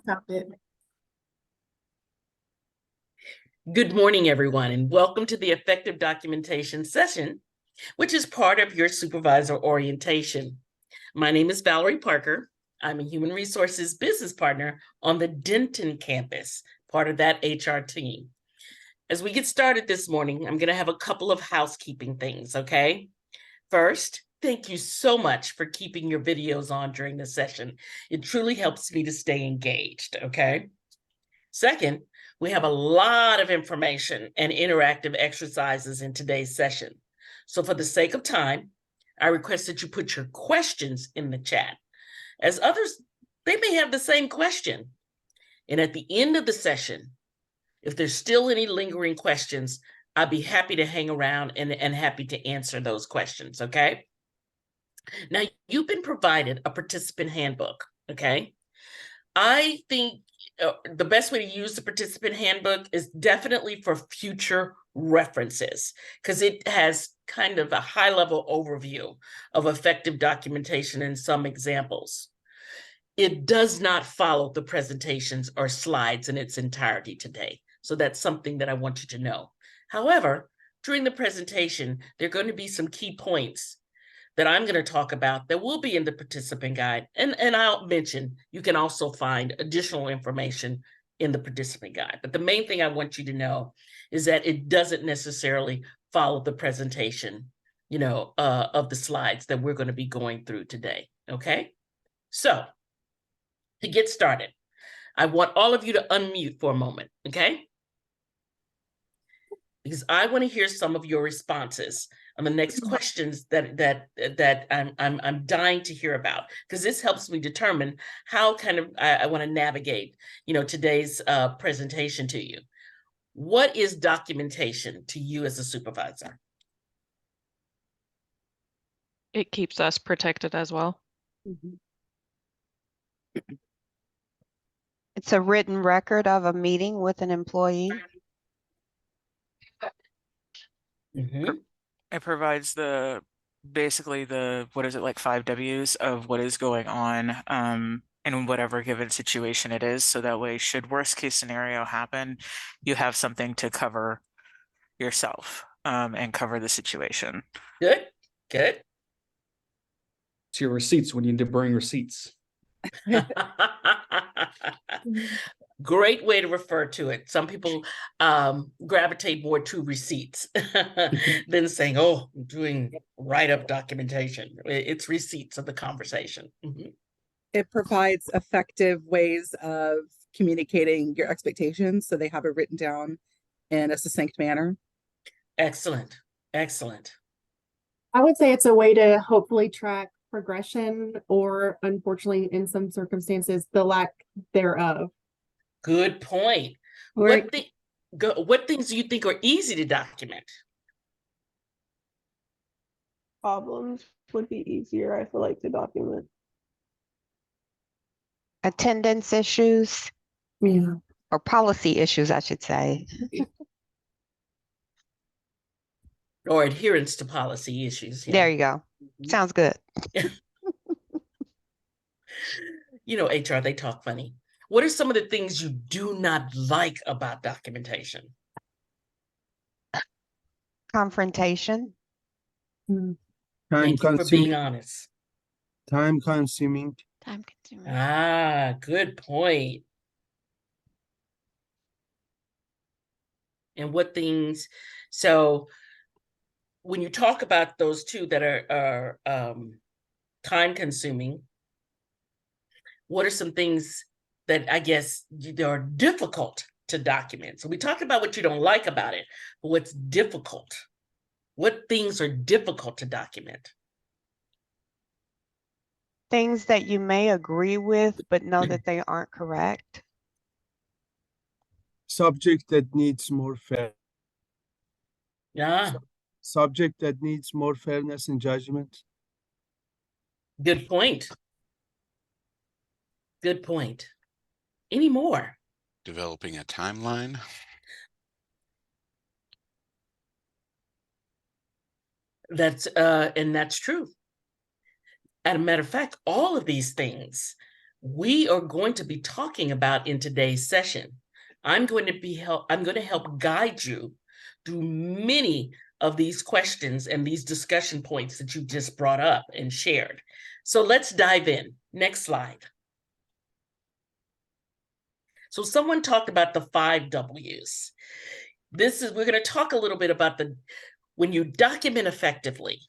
Stop it. Good morning, everyone, and welcome to the Effective Documentation session, which is part of your supervisor orientation. My name is Valerie Parker. I'm a human resources business partner on the Denton campus, part of that HR team. As we get started this morning, I'm going to have a couple of housekeeping things, okay? First, thank you so much for keeping your videos on during the session. It truly helps me to stay engaged, okay? Second, we have a lot of information and interactive exercises in today's session. So for the sake of time, I request that you put your questions in the chat. As others, they may have the same question. And at the end of the session, if there's still any lingering questions, I'd be happy to hang around and happy to answer those questions, okay? Now, you've been provided a participant handbook, okay? I think the best way to use the participant handbook is definitely for future references, because it has kind of a high-level overview of effective documentation and some examples. It does not follow the presentations or slides in its entirety today. So that's something that I want you to know. However, during the presentation, there are going to be some key points that I'm going to talk about that will be in the participant guide. And I'll mention, you can also find additional information in the participant guide. But the main thing I want you to know is that it doesn't necessarily follow the presentation, of the slides that we're going to be going through today, okay? So, to get started, I want all of you to unmute for a moment, okay? Because I want to hear some of your responses on the next questions that I'm dying to hear about, because this helps me determine how I want to navigate, today's presentation to you. What is documentation to you as a supervisor? It keeps us protected as well. Mhm. It's a written record of a meeting with an employee. Mm-hmm. It provides basically what is it, like 5 Ws of what is going on in whatever given situation it is. So that way, should worst case scenario happen, you have something to cover yourself and cover the situation. Good, good. It's your receipts when you need to bring receipts. Great way to refer to it. Some people gravitate more to receipts than saying, oh, I'm doing write-up documentation. It's receipts of the conversation. Mm-hmm. It provides effective ways of communicating your expectations so they have it written down in a succinct manner. Excellent, excellent. I would say it's a way to hopefully track progression or, unfortunately, in some circumstances, the lack thereof. Good point. Right. What things do you think are easy to document? Problems would be easier, I feel like, to document. Attendance issues, Yeah. or policy issues, I should say. Or adherence to policy issues. Yeah. There you go. Sounds good. HR, they talk funny. What are some of the things you do not like about documentation? Confrontation. Mm. Thank you for being honest. Time consuming. Time consuming. Ah, good point. And what things, so when you talk about those two that are time consuming, what are some things that I guess are difficult to document? So we talked about what you don't like about it, but what's difficult? What things are difficult to document? Things that you may agree with, but know that they aren't correct. Subject that needs more fair. Yeah. Subject that needs more fairness and judgment. Good point. Good point. Any more? Developing a timeline. And that's true. As a matter of fact, all of these things we are going to be talking about in today's session. I'm going to help guide you through many of these questions and these discussion points that you just brought up and shared. So let's dive in. Next slide. So someone talked about the 5 W's. We're going to talk a little bit about when you document effectively,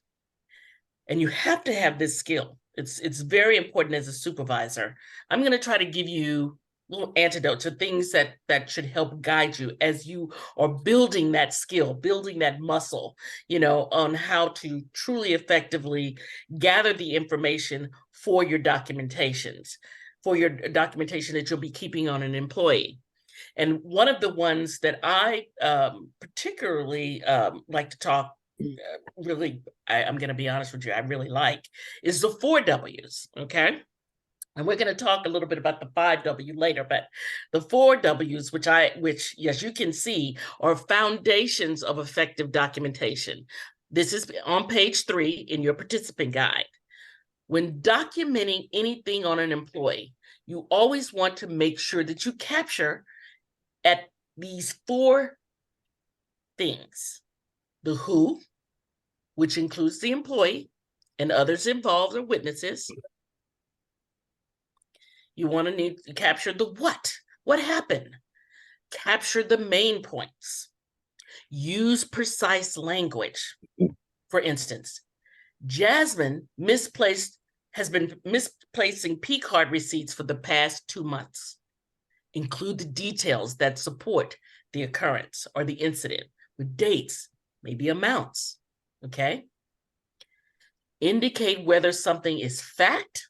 and you have to have this skill. It's very important as a supervisor. I'm going to try to give you little antidotes or things that should help guide you as you are building that skill, building that muscle, on how to truly effectively gather the information for your documentations, that you'll be keeping on an employee. And one of the ones that I particularly like to talk I'm going to be honest with you, I really like is the 4 W's, okay? And we're going to talk a little bit about the 5 W later, but the 4 W's, which as you can see, are foundations of effective documentation. This is on page 3 in your participant guide. When documenting anything on an employee, you always want to make sure that you capture at these 4 things: the who, which includes the employee and others involved or witnesses. You want to need to capture the what happened? Capture the main points. Use precise language. For instance, Jasmine has been misplacing P-card receipts for the past 2 months. Include the details that support the occurrence or the incident with dates, maybe amounts, okay? Indicate whether something is fact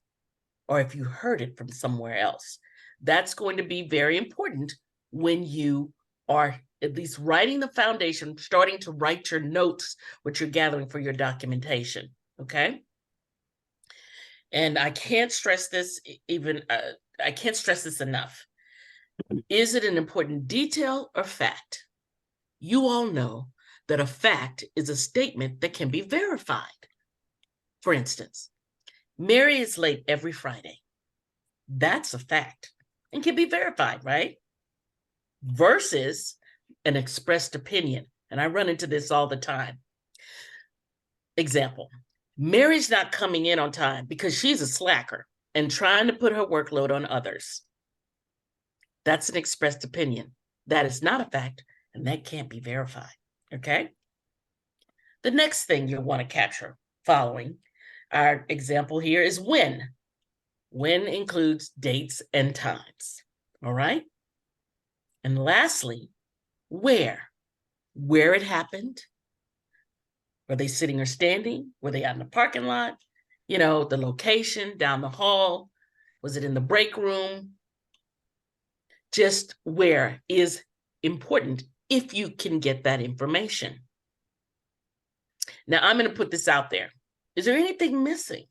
or if you heard it from somewhere else. That's going to be very important when you are at least writing the foundation, starting to write your notes, what you're gathering for your documentation, okay? And I can't stress this enough. Is it an important detail or fact? You all know that a fact is a statement that can be verified. For instance, Mary is late every Friday. That's a fact and can be verified, right? Versus an expressed opinion. And I run into this all the time. Example, Mary's not coming in on time because she's a slacker and trying to put her workload on others. That's an expressed opinion. That is not a fact, and that can't be verified, okay? The next thing you'll want to capture following our example here is when. When includes dates and times, all right? And lastly, where. Where it happened. Were they sitting or standing? Were they out in the parking lot? The location, down the hall. Was it in the break room? Just where is important if you can get that information. Now, I'm going to put this out there. Is there anything missing?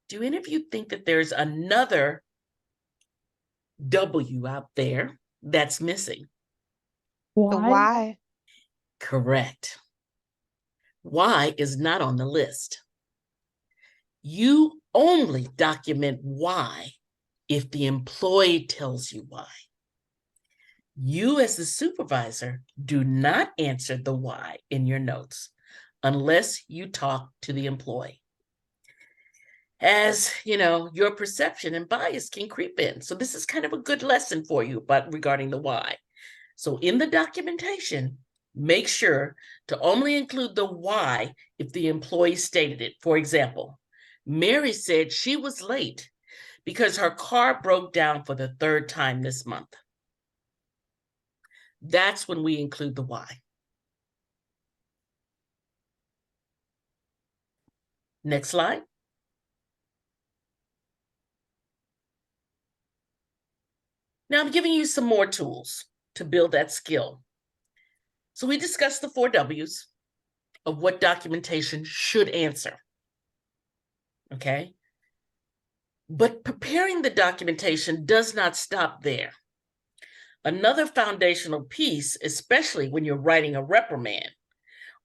Do any of you think that there's another W out there that's missing? The why. Correct. Why is not on the list. You only document why if the employee tells you why. You as the supervisor do not answer the why in your notes unless you talk to the employee. As your perception and bias can creep in. So this is kind of a good lesson for you regarding the why. So in the documentation, make sure to only include the why if the employee stated it. For example, Mary said she was late because her car broke down for the 3rd time this month. That's when we include the why. Next slide. Now I'm giving you some more tools to build that skill. So we discussed the 4 W's of what documentation should answer, okay? But preparing the documentation does not stop there. Another foundational piece, especially when you're writing a reprimand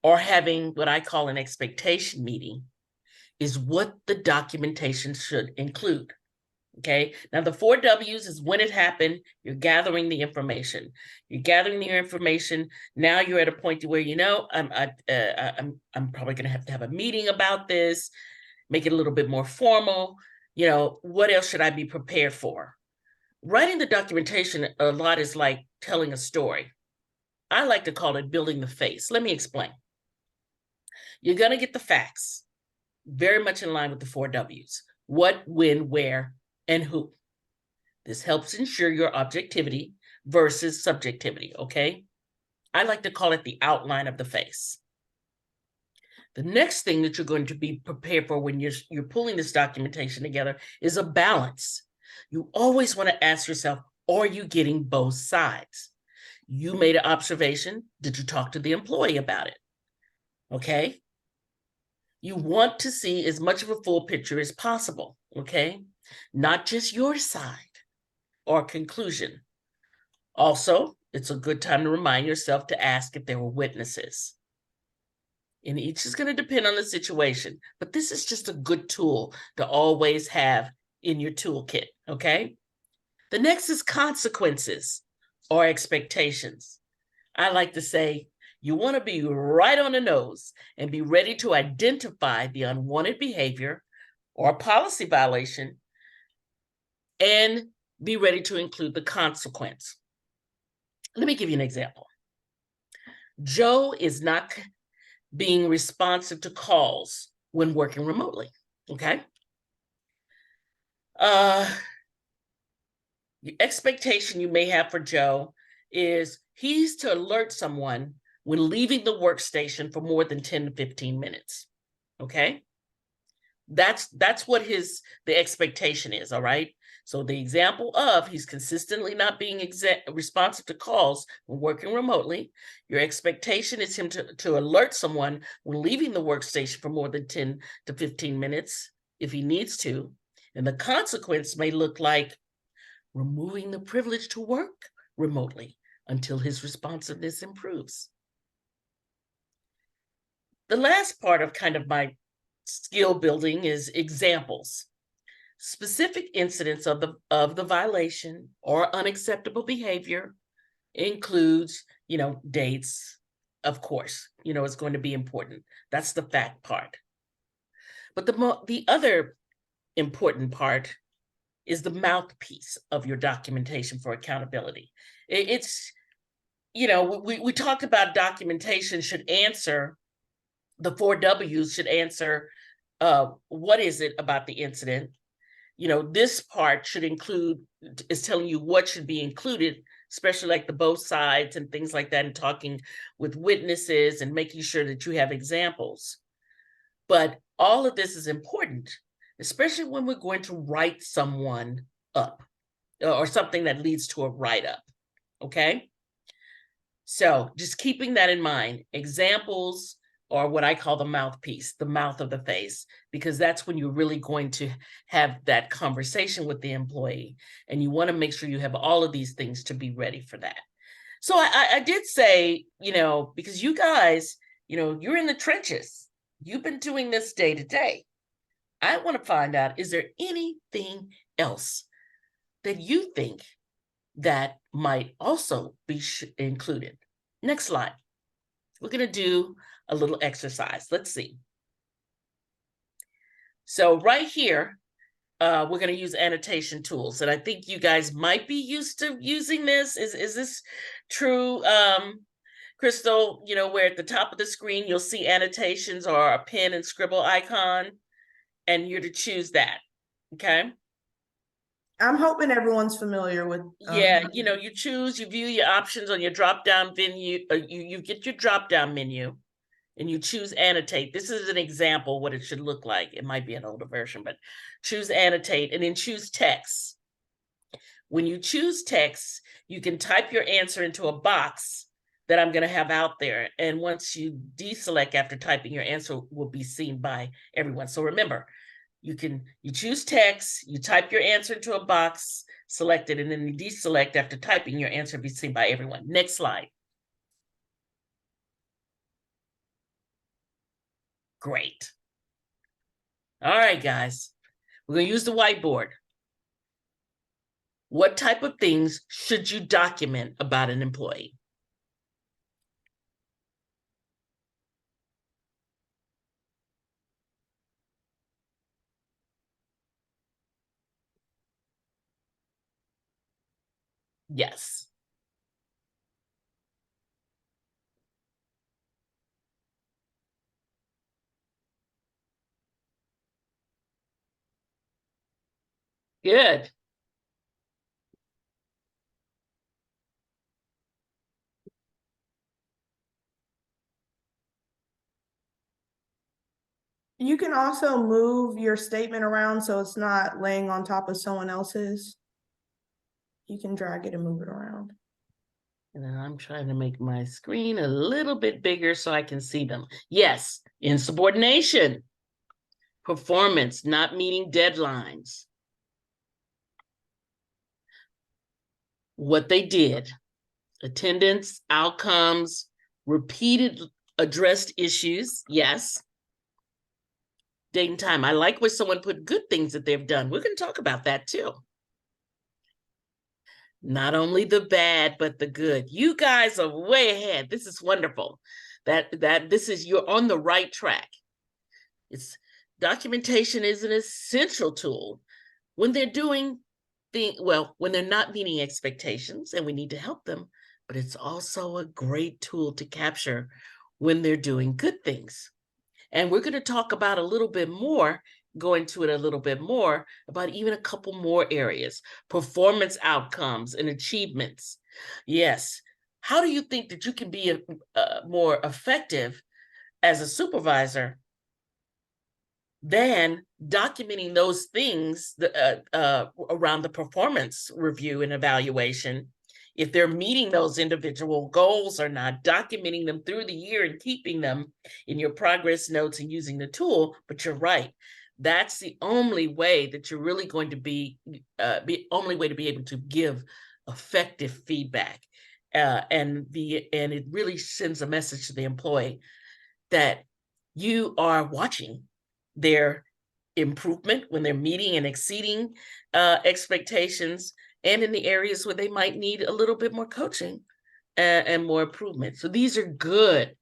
or having what I call an expectation meeting, is what the documentation should include. Okay, now the 4 W's is when it happened. You're gathering the information. You're gathering the information. Now you're at a point where I'm probably going to have a meeting about this, make it a little bit more formal. What else should I be prepared for? Writing the documentation a lot is like telling a story. I like to call it building the face. Let me explain. You're going to get the facts, very much in line with the 4 W's: what, when, where, and who. This helps ensure your objectivity versus subjectivity, okay? I like to call it the outline of the face. The next thing that you're going to be prepared for when you're pulling this documentation together is a balance. You always want to ask yourself, are you getting both sides? You made an observation. Did you talk to the employee about it? Okay. You want to see as much of a full picture as possible, okay? Not just your side or conclusion. Also, it's a good time to remind yourself to ask if there were witnesses. And each is going to depend on the situation, but this is just a good tool to always have in your toolkit, okay? The next is consequences or expectations. I like to say, you want to be right on the nose and be ready to identify the unwanted behavior or policy violation and be ready to include the consequence. Let me give you an example. Joe is not being responsive to calls when working remotely, okay? The expectation you may have for Joe is he's to alert someone when leaving the workstation for more than 10 to 15 minutes, okay? That's what the expectation is, all right? So the example of he's consistently not being responsive to calls when working remotely, your expectation is him to alert someone when leaving the workstation for more than 10 to 15 minutes if he needs to. And the consequence may look like removing the privilege to work remotely until his responsiveness improves. The last part of kind of my skill building is examples. Specific incidents of the violation or unacceptable behavior includes, dates, of course, it's going to be important. That's the fact part. But the other important part is the mouthpiece of your documentation for accountability. It's, we talked about documentation should answer, the 4 W's should answer, what is it about the incident? This part is telling you what should be included, especially like the both sides and things like that, and talking with witnesses and making sure that you have examples. But all of this is important, especially when we're going to write someone up or something that leads to a write-up, okay? So just keeping that in mind, examples or what I call the mouthpiece, the mouth of the face, because that's when you're really going to have that conversation with the employee. And you want to make sure you have all of these things to be ready for that. So I did say, because you guys, you're in the trenches. You've been doing this day to day. I want to find out, is there anything else that you think that might also be included? Next slide. We're going to do a little exercise. Let's see. So right here, we're going to use annotation tools. And I think you guys might be used to using this. Is this true, Crystal? Where at the top of the screen, you'll see annotations or a pen and scribble icon, and you're to choose that, okay? I'm hoping everyone's familiar with. Yeah, you view your options on your drop-down menu. You get your drop-down menu, and you choose annotate. This is an example what it should look like. It might be an older version, but choose annotate and then choose text. When you choose text, you can type your answer into a box that I'm going to have out there. And once you deselect after typing, your answer will be seen by everyone. So remember, you choose text, you type your answer into a box, select it, and then you deselect after typing, your answer will be seen by everyone. Next slide. Great. All right, guys. We're going to use the whiteboard. What type of things should you document about an employee? Yes. Good. You can also move your statement around so it's not laying on top of someone else's. You can drag it and move it around. And then I'm trying to make my screen a little bit bigger so I can see them. Yes, insubordination, performance, not meeting deadlines, what they did, attendance, outcomes, repeated addressed issues. Yes. Date and time. I like where someone put good things that they've done. We're going to talk about that too. Not only the bad, but the good. You guys are way ahead. This is wonderful. You're on the right track. Documentation is an essential tool when they're doing when they're not meeting expectations, and we need to help them, but it's also a great tool to capture when they're doing good things. And we're going to talk about go into it a little bit more about even a couple more areas, performance outcomes and achievements. Yes. How do you think that you can be more effective as a supervisor than documenting those things around the performance review and evaluation? If they're meeting those individual goals or not, documenting them through the year and keeping them in your progress notes and using the tool. But you're right. That's the only way that you're really going to be only way to be able to give effective feedback. And it really sends a message to the employee that you are watching their improvement when they're meeting and exceeding expectations, and in the areas where they might need a little bit more coaching and more improvement. So these are good.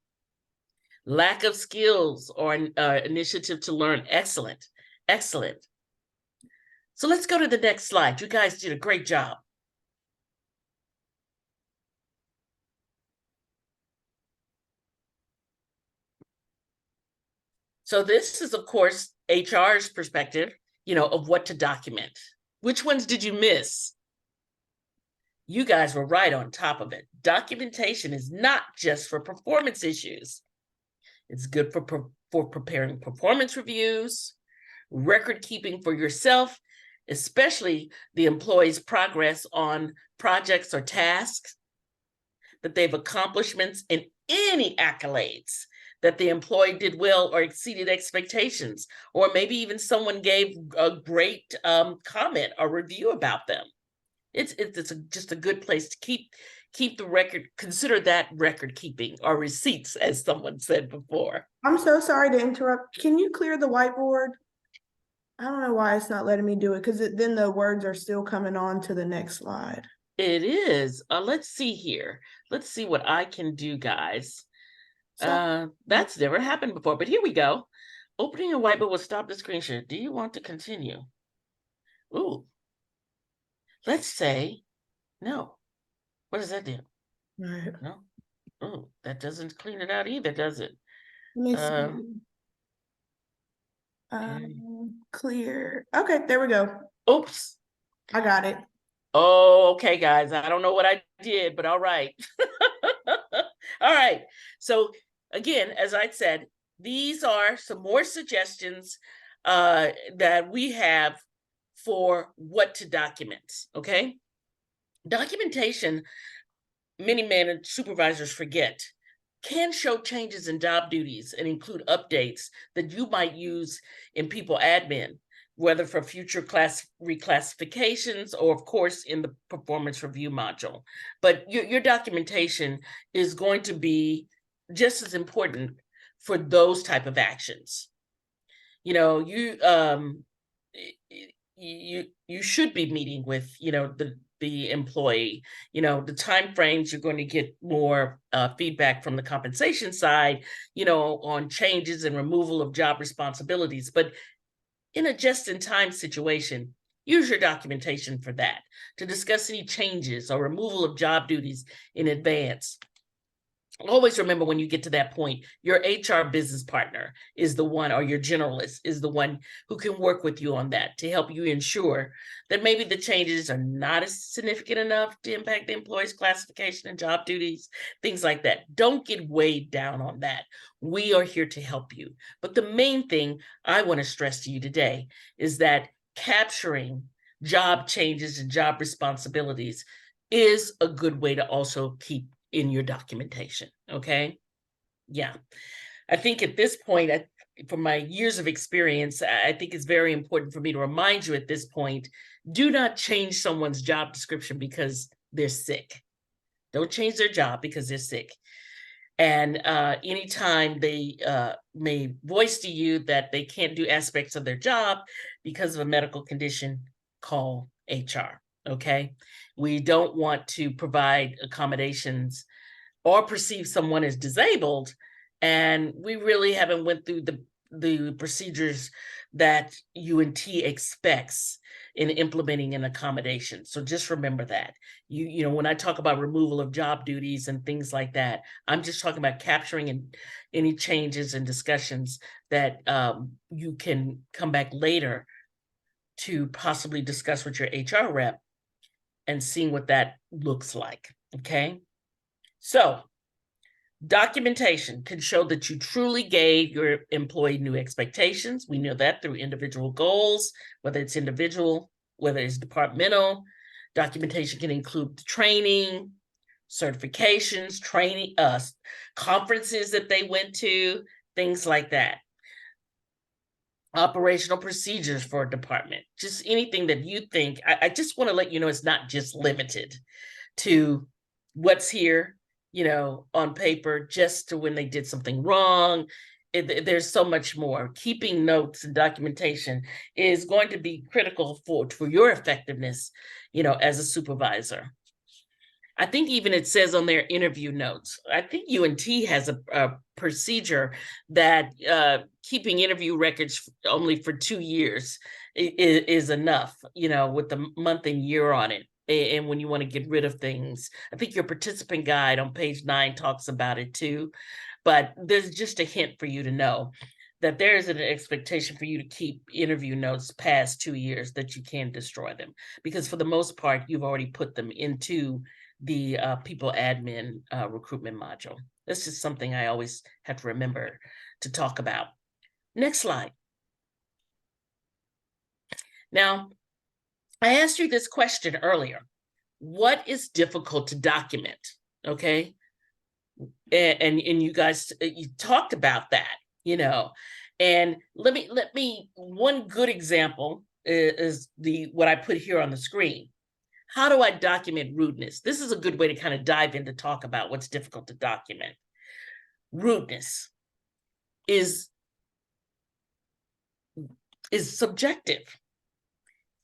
Lack of skills or initiative to learn. Excellent. Excellent. So let's go to the next slide. You guys did a great job. So this is, of course, HR's perspective, of what to document. Which ones did you miss? You guys were right on top of it. Documentation is not just for performance issues. It's good for preparing performance reviews, record keeping for yourself, especially the employee's progress on projects or tasks, that they've accomplishments and any accolades that the employee did well or exceeded expectations, or maybe even someone gave a great comment or review about them. It's just a good place to keep the record. Consider that record keeping or receipts, as someone said before. I'm so sorry to interrupt. Can you clear the whiteboard? I don't know why it's not letting me do it, because then the words are still coming on to the next slide. It is. Let's see here. Let's see what I can do, guys. That's never happened before, but here we go. Opening a whiteboard will stop the screen share. Do you want to continue? Ooh. Let's say no. What does that do? Right. No. Oh, that doesn't clean it out either, does it? Let me see. Clear. Okay, there we go. Oops. I got it. Oh, okay, guys. I don't know what I did, but all right. All right. So again, as I said, these are some more suggestions that we have for what to document, okay? Documentation, many supervisors forget, can show changes in job duties and include updates that you might use in people admin, whether for future class reclassifications or, of course, in the performance review module. But your documentation is going to be just as important for those type of actions. You should be meeting with, the the employee. You know, the time frames, you're going to get more feedback from the compensation side, you know, on changes and removal of job responsibilities. But in a just-in-time situation, use your documentation for that, to discuss any changes or removal of job duties in advance. Always remember, when you get to that point, your HR business partner is the one, or your generalist is the one who can work with you on that to help you ensure that maybe the changes are not as significant enough to impact the employee's classification and job duties, things like that. Don't get weighed down on that. We are here to help you. But the main thing I want to stress to you today is that capturing job changes and job responsibilities is a good way to also keep in your documentation, okay? Yeah, I think at this point, from my years of experience, I think it's very important for me to remind you at this point, do not change someone's job description because they're sick. Don't change their job because they're sick. And anytime they may voice to you that they can't do aspects of their job because of a medical condition, call HR, okay? We don't want to provide accommodations or perceive someone as disabled, and we really haven't went through the procedures that UNT expects in implementing an accommodation. So just remember that. You know, when I talk about removal of job duties and things like that, I'm just talking about capturing any changes and discussions that you can come back later to possibly discuss with your HR rep and seeing what that looks like, okay? So documentation can show that you truly gave your employee new expectations. We know that through individual goals, whether it's individual, whether it's departmental. Documentation can include training, certifications, training, conferences that they went to, things like that. Operational procedures for a department, just anything that you think. I just want to let you know it's not just limited to what's here, you know, on paper, just to when they did something wrong. There's so much more. Keeping notes and documentation is going to be critical for your effectiveness, you know, as a supervisor. I think even it says on their interview notes, I think UNT has a procedure that keeping interview records only for 2 years is enough, you know, with the month and year on it. And when you want to get rid of things, I think your participant guide on page 9 talks about it too. But there's just a hint for you to know that there is an expectation for you to keep interview notes past 2 years, that you can destroy them, because for the most part, you've already put them into the people admin recruitment module. That's just something I always have to remember to talk about. Next slide. Now, I asked you this question earlier. What is difficult to document? Okay. And you guys, you talked about that, you know, and let me, one good example is what I put here on the screen. How do I document rudeness? This is a good way to kind of dive in to talk about what's difficult to document. Rudeness is subjective.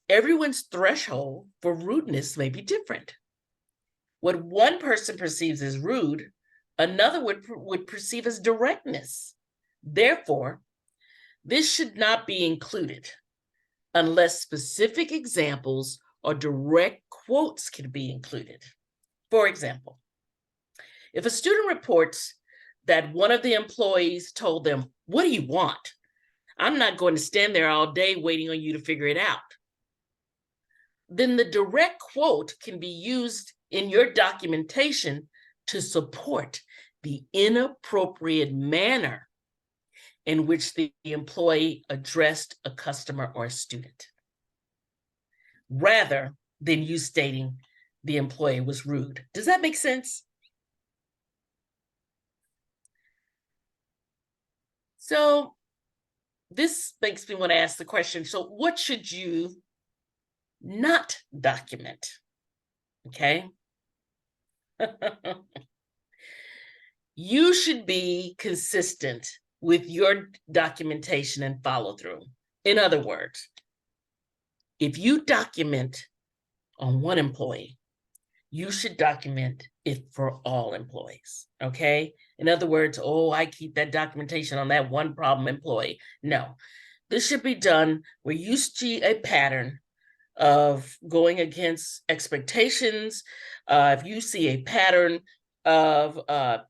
Everyone's threshold for rudeness may be different. What one person perceives as rude, another would perceive as directness. Therefore, this should not be included unless specific examples or direct quotes can be included. For example, if a student reports that one of the employees told them, "What do you want? I'm not going to stand there all day waiting on you to figure it out," then the direct quote can be used in your documentation to support the inappropriate manner in which the employee addressed a customer or a student, rather than you stating the employee was rude. Does that make sense? So this makes me want to ask the question, so what should you not document? Okay. You should be consistent with your documentation and follow through. In other words, if you document on one employee, you should document it for all employees, okay? In other words, oh, I keep that documentation on that one problem employee. No, this should be done where you see a pattern of going against expectations. If you see a pattern of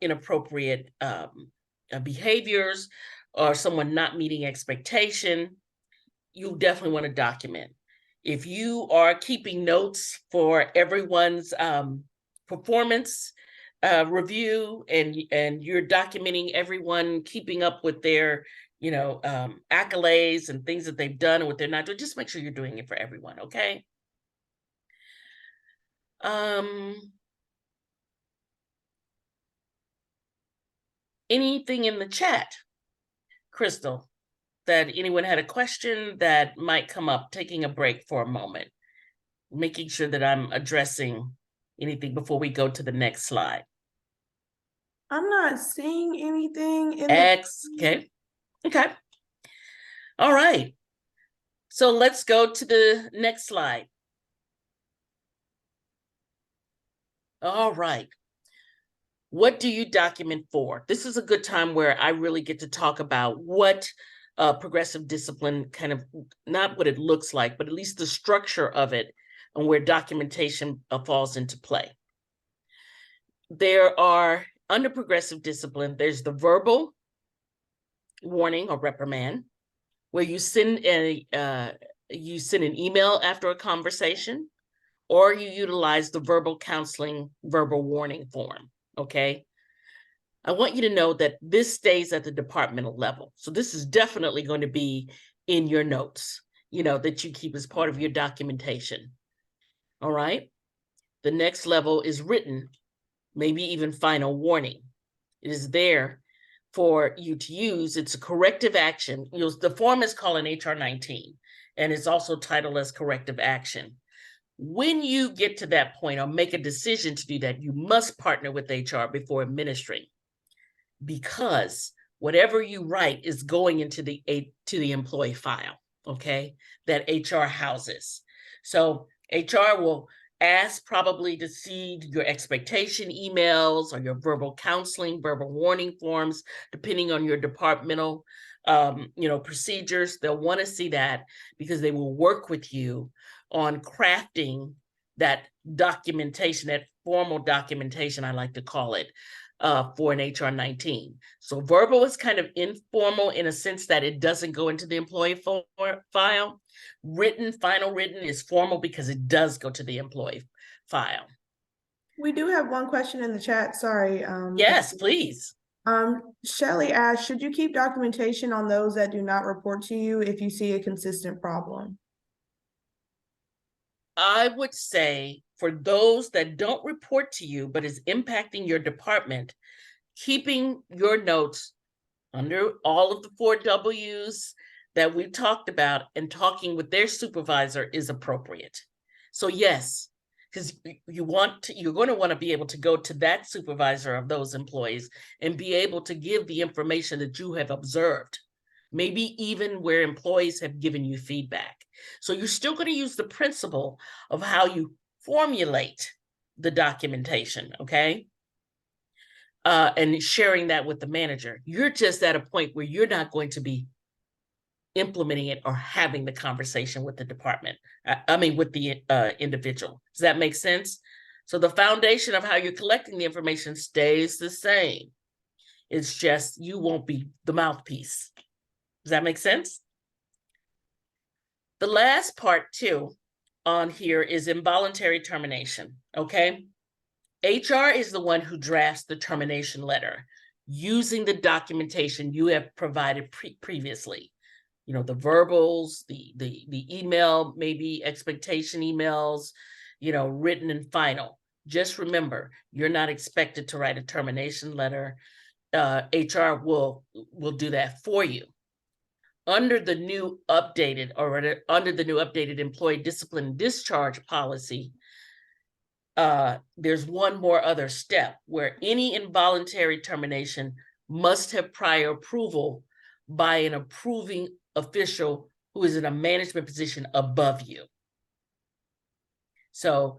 inappropriate behaviors or someone not meeting expectation, you definitely want to document. If you are keeping notes for everyone's performance review and you're documenting everyone keeping up with their accolades and things that they've done and what they're not doing, just make sure you're doing it for everyone, okay? Anything in the chat, Crystal, that anyone had a question that might come up, taking a break for a moment, making sure that I'm addressing anything before we go to the next slide. I'm not seeing anything in the. Okay. All right. So let's go to the next slide. All right. What do you document for? This is a good time where I really get to talk about what progressive discipline kind of, not what it looks like, but at least the structure of it and where documentation falls into play. There are, under progressive discipline, there's the verbal warning or reprimand, where you send an email after a conversation, or you utilize the verbal counseling, verbal warning form, okay? I want you to know that this stays at the departmental level. So this is definitely going to be in your notes, that you keep as part of your documentation, all right? The next level is written, maybe even final warning. It is there for you to use. It's a corrective action. The form is called an HR 19, and it's also titled as corrective action. When you get to that point or make a decision to do that, you must partner with HR before administering, because whatever you write is going into the employee file, okay, that HR houses. So HR will ask probably to see your expectation emails or your verbal counseling, verbal warning forms, depending on your departmental procedures. They'll want to see that because they will work with you on crafting that documentation, that formal documentation, I like to call it, for an HR 19. So verbal is kind of informal in a sense that it doesn't go into the employee file. Final written is formal because it does go to the employee file. We do have one question in the chat, sorry. Yes, please. Shelly asked, should you keep documentation on those that do not report to you if you see a consistent problem? I would say for those that don't report to you, but is impacting your department, keeping your notes under all of the 4 W's that we talked about and talking with their supervisor is appropriate. So yes, because you're going to want to be able to go to that supervisor of those employees and be able to give the information that you have observed, maybe even where employees have given you feedback. So you're still going to use the principle of how you formulate the documentation, okay? And sharing that with the manager. You're just at a point where you're not going to be implementing it or having the conversation with the department. With the individual. Does that make sense? So the foundation of how you're collecting the information stays the same. It's just you won't be the mouthpiece. Does that make sense? The last part too on here is involuntary termination, okay? HR is the one who drafts the termination letter using the documentation you have provided previously. The verbals, the email, maybe expectation emails, written and final. Just remember, you're not expected to write a termination letter. HR will do that for you. Under the new updated employee discipline and discharge policy, there's one more other step where any involuntary termination must have prior approval by an approving official who is in a management position above you. So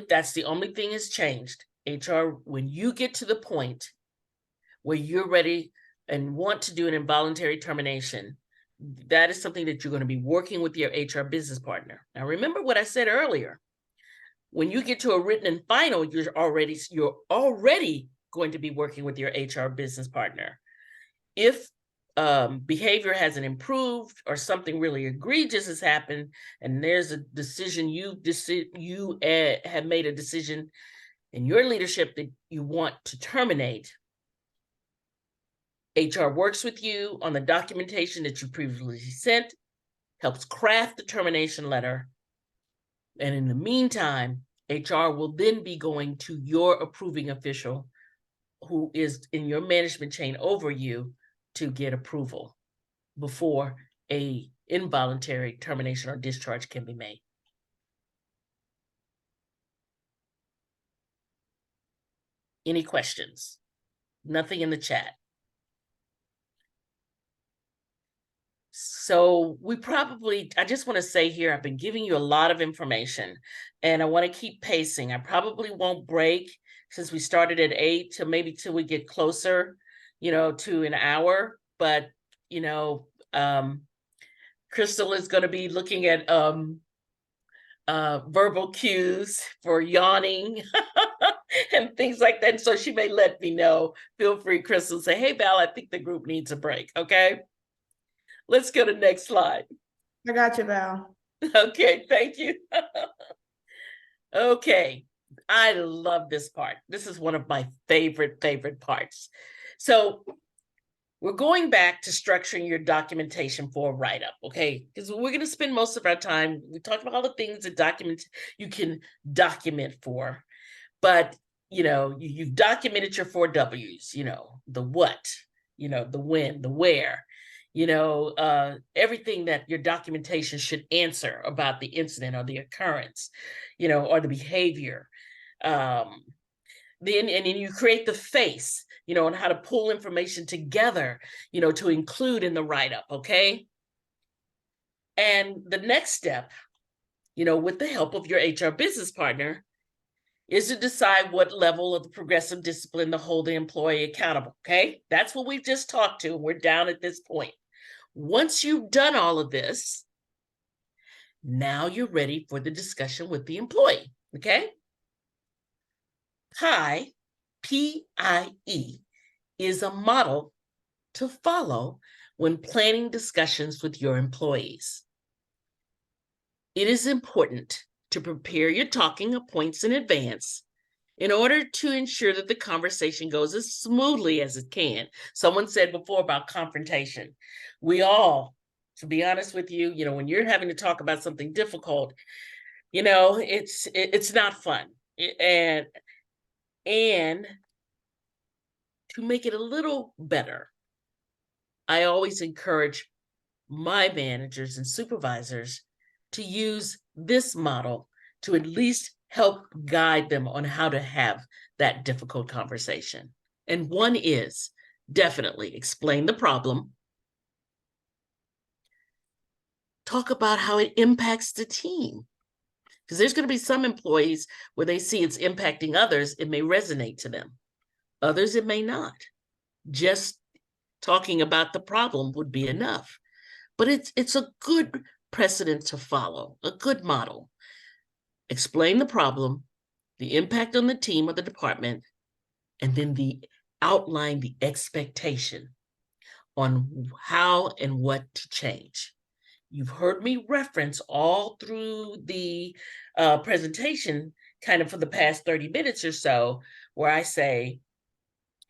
that's the only thing has changed. HR, when you get to the point where you're ready and want to do an involuntary termination, that is something that you're going to be working with your HR business partner. Now, remember what I said earlier. When you get to a written and final, you're already going to be working with your HR business partner. If behavior hasn't improved or something really egregious has happened, and there's a decision you have made a decision in your leadership that you want to terminate, HR works with you on the documentation that you previously sent, helps craft the termination letter, and in the meantime, HR will then be going to your approving official who is in your management chain over you to get approval before a involuntary termination or discharge can be made. Any questions? Nothing in the chat. So I just want to say here, I've been giving you a lot of information and I want to keep pacing. I probably won't break since we started at 8 till maybe till we get closer, to an hour. But, Crystal is going to be looking at verbal cues for yawning and things like that. So she may let me know. Feel free, Crystal, say, hey, Val, I think the group needs a break. Okay. Let's go to the next slide. I got you, Val. Okay, thank you. Okay, I love this part. This is one of my favorite parts. So we're going back to structuring your documentation for a write-up, okay? Because we're going to spend most of our time, we talked about all the things that you can document for, but you've documented your 4 W's, the what, the when, the where, everything that your documentation should answer about the incident or the occurrence, or the behavior. Then you create the face, on how to pull information together, to include in the write-up, okay? And the next step, with the help of your HR business partner, is to decide what level of the progressive discipline to hold the employee accountable, okay? That's what we've just talked to. We're down at this point. Once you've done all of this, now you're ready for the discussion with the employee, okay? PIE, P-I-E, is a model to follow when planning discussions with your employees. It is important to prepare your talking points in advance in order to ensure that the conversation goes as smoothly as it can. Someone said before about confrontation. We all, to be honest with you, when you're having to talk about something difficult, it's not fun. And to make it a little better, I always encourage my managers and supervisors to use this model to at least help guide them on how to have that difficult conversation. And one is definitely explain the problem. Talk about how it impacts the team. Because there's going to be some employees where they see it's impacting others, it may resonate to them. Others, it may not. Just talking about the problem would be enough. But it's a good precedent to follow, a good model. Explain the problem, the impact on the team or the department, and then outline the expectation on how and what to change. You've heard me reference all through the presentation, kind of for the past 30 minutes or so, where I say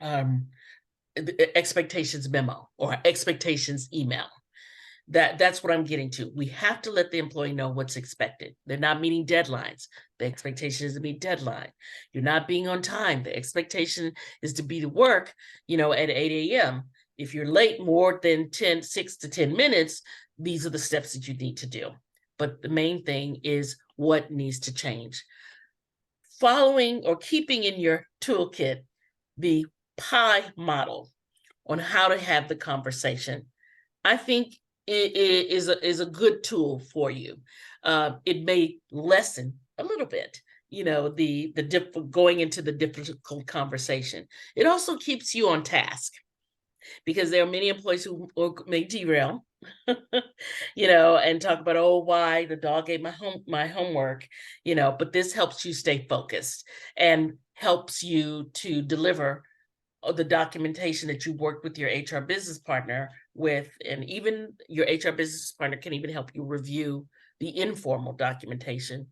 the expectations memo or expectations email. That's what I'm getting to. We have to let the employee know what's expected. They're not meeting deadlines. The expectation is to meet deadline. You're not being on time. The expectation is to be to work, at 8 a.m. If you're late more than 6 to 10 minutes, these are the steps that you need to do. But the main thing is what needs to change. Following or keeping in your toolkit the PIE model on how to have the conversation, I think it is a good tool for you. It may lessen a little bit, going into the difficult conversation. It also keeps you on task, because there are many employees who may derail, and talk about, oh, why the dog ate my homework, but this helps you stay focused and helps you to deliver the documentation that you worked with your HR business partner with, and even your HR business partner can even help you review the informal documentation.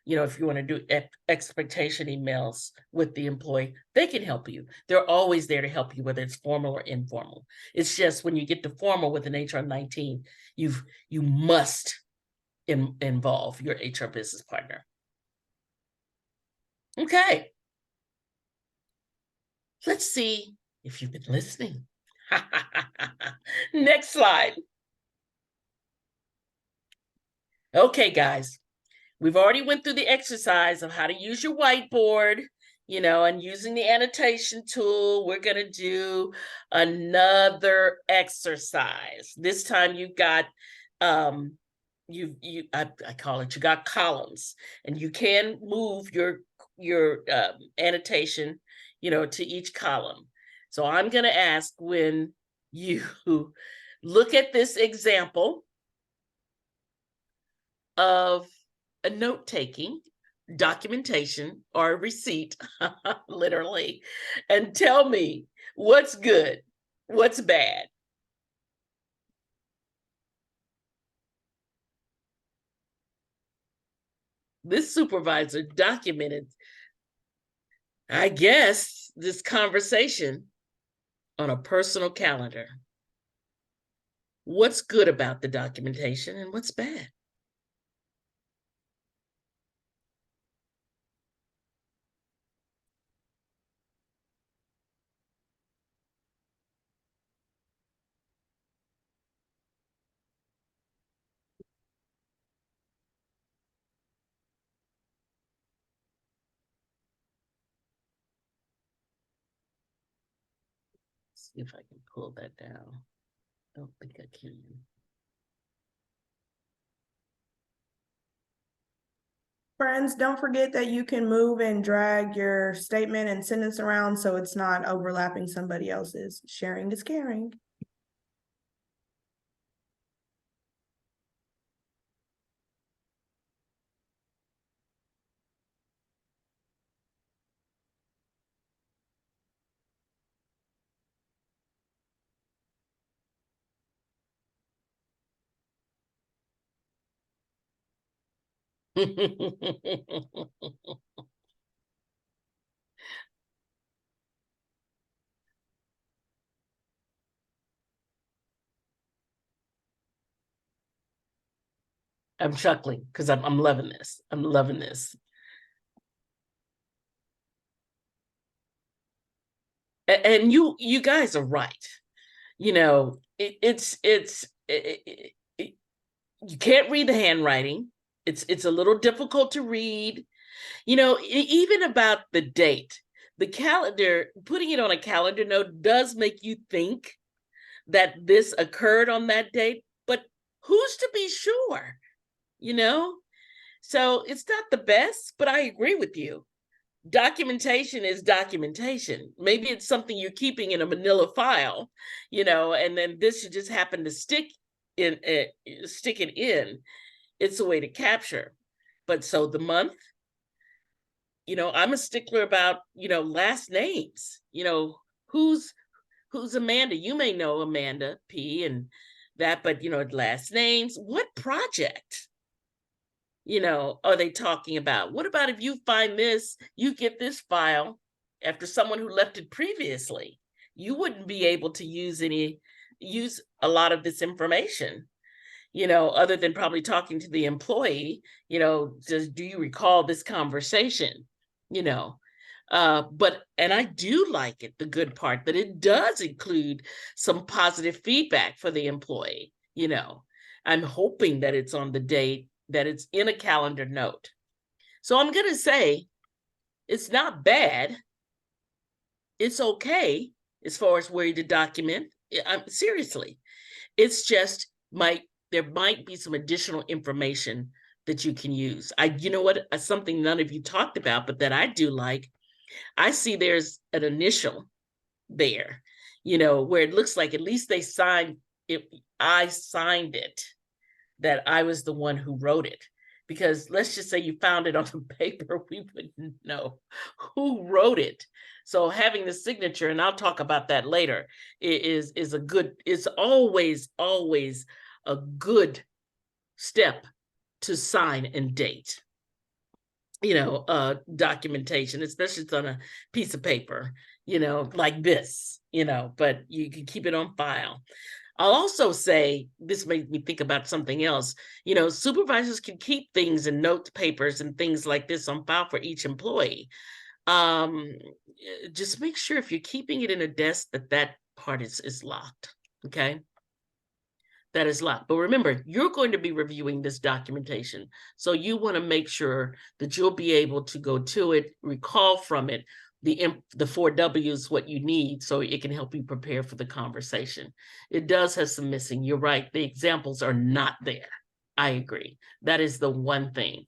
If you want to do expectation emails with the employee, they can help you. They're always there to help you, whether it's formal or informal. It's just when you get to formal with an HR 19, you must involve your HR business partner. Okay. Let's see if you've been listening. Next slide. Okay, guys. We've already went through the exercise of how to use your whiteboard, and using the annotation tool. We're going to do another exercise. This time you've got, I call it, you got columns, and you can move your annotation, to each column. So I'm going to ask, when you look at this example of a note-taking, documentation, or a receipt, literally, and tell me what's good, what's bad. This supervisor documented, I guess, this conversation on a personal calendar. What's good about the documentation and what's bad? See if I can pull that down. Don't think I can. Friends, don't forget that you can move and drag your statement and sentence around so it's not overlapping somebody else's. Sharing is caring. I'm chuckling because I'm loving this. I'm loving this. And you guys are right. You can't read the handwriting. It's a little difficult to read. Even about the date, the calendar, putting it on a calendar note does make you think that this occurred on that date, but who's to be sure? So it's not the best, but I agree with you. Documentation is documentation. Maybe it's something you're keeping in a manila file, and then this should just happen to stick it in. It's a way to capture. But so the month, I'm a stickler about, last names, who's Amanda? You may know Amanda P and that, but last names, what project? Are they talking about? What about if you find this, you get this file after someone who left it previously? You wouldn't be able to use a lot of this information, other than probably talking to the employee, do you recall this conversation? And I do like it, the good part, that it does include some positive feedback for the employee. I'm hoping that it's on the date, that it's in a calendar note. So I'm going to say it's not bad. It's okay as far as where to document. Seriously, it's just there might be some additional information that you can use. You know what, something none of you talked about, but that I do like, I see there's an initial there, where it looks like at least they signed it. I signed it, that I was the one who wrote it. Because let's just say you found it on the paper, we wouldn't know who wrote it. So having the signature, and I'll talk about that later, is always a good step to sign and date, documentation, especially if it's on a piece of paper, like this, but you can keep it on file. I'll also say, this made me think about something else. Supervisors can keep things in note papers and things like this on file for each employee. Just make sure if you're keeping it in a desk that part is locked, okay? That is locked. But remember, you're going to be reviewing this documentation. So you want to make sure that you'll be able to go to it, recall from it, the 4 W's, what you need, so it can help you prepare for the conversation. It does have some missing. You're right. The examples are not there. I agree. That is the one thing.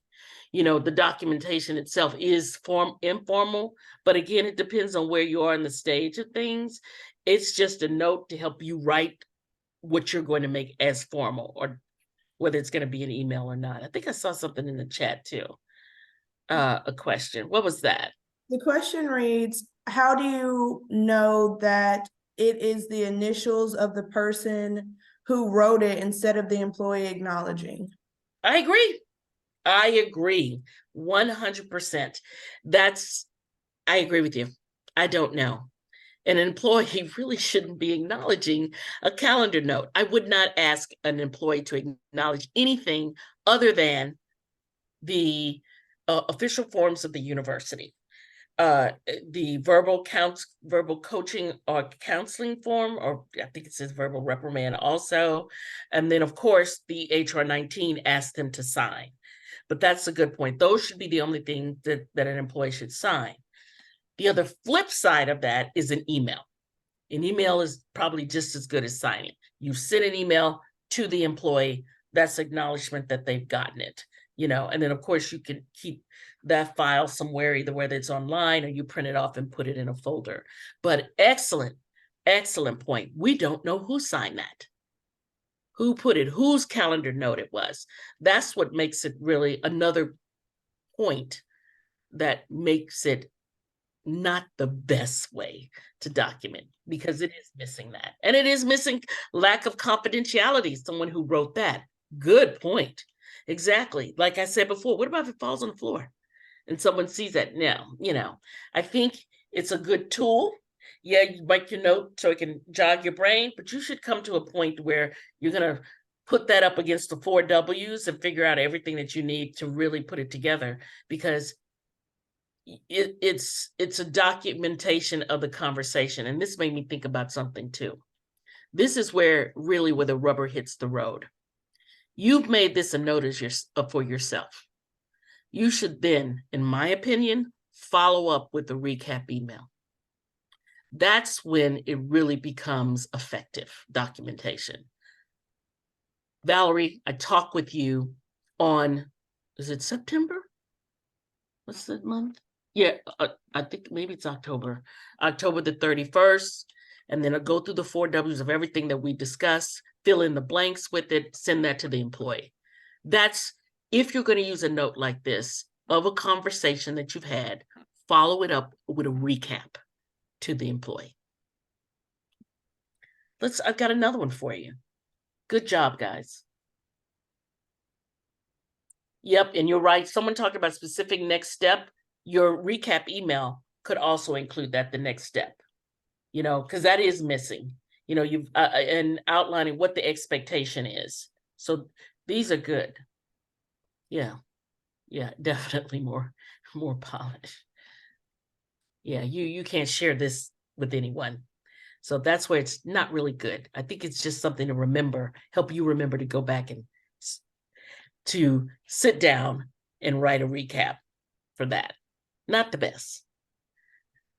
The documentation itself is informal, but again, it depends on where you are in the stage of things. It's just a note to help you write what you're going to make as formal, or whether it's going to be an email or not. I think I saw something in the chat too. A question. What was that? The question reads, how do you know that it is the initials of the person who wrote it instead of the employee acknowledging? I agree 100%. I agree with you. I don't know. An employee really shouldn't be acknowledging a calendar note. I would not ask an employee to acknowledge anything other than the official forms of the university. The verbal coaching or counseling form, or I think it says verbal reprimand also. And then of course the HR 19 asked them to sign. But that's a good point. Those should be the only thing that an employee should sign. The other flip side of that is an email. An email is probably just as good as signing. You send an email to the employee, that's acknowledgement that they've gotten it, and then of course you can keep that file somewhere, either whether it's online or you print it off and put it in a folder. But excellent point. We don't know who signed that, who put it, whose calendar note it was. That's what makes it really another point that makes it not the best way to document, because it is missing that. And it is missing lack of confidentiality. Someone who wrote that. Good point. Exactly. Like I said before, what about if it falls on the floor and someone sees that? Now, I think it's a good tool. Yeah, you write your note so it can jog your brain, but you should come to a point where you're going to put that up against the 4 W's and figure out everything that you need to really put it together, because it's a documentation of the conversation. And this made me think about something too. This is where the rubber hits the road. You've made this a note for yourself. You should then, in my opinion, follow up with a recap email. That's when it really becomes effective documentation. Valerie, I talked with you on, is it September? What's that month? Yeah, I think maybe it's October the 31st. And then I'll go through the 4 W's of everything that we discussed, fill in the blanks with it, send that to the employee. That's, if you're going to use a note like this of a conversation that you've had, follow it up with a recap to the employee. I've got another one for you. Good job, guys. Yep, and you're right. Someone talked about specific next step. Your recap email could also include that, the next step, because that is missing, you've and outlining what the expectation is. So these are good. Yeah, definitely more polished. Yeah, you can't share this with anyone. So that's where it's not really good. I think it's just something to remember, help you remember to go back and to sit down and write a recap for that. Not the best.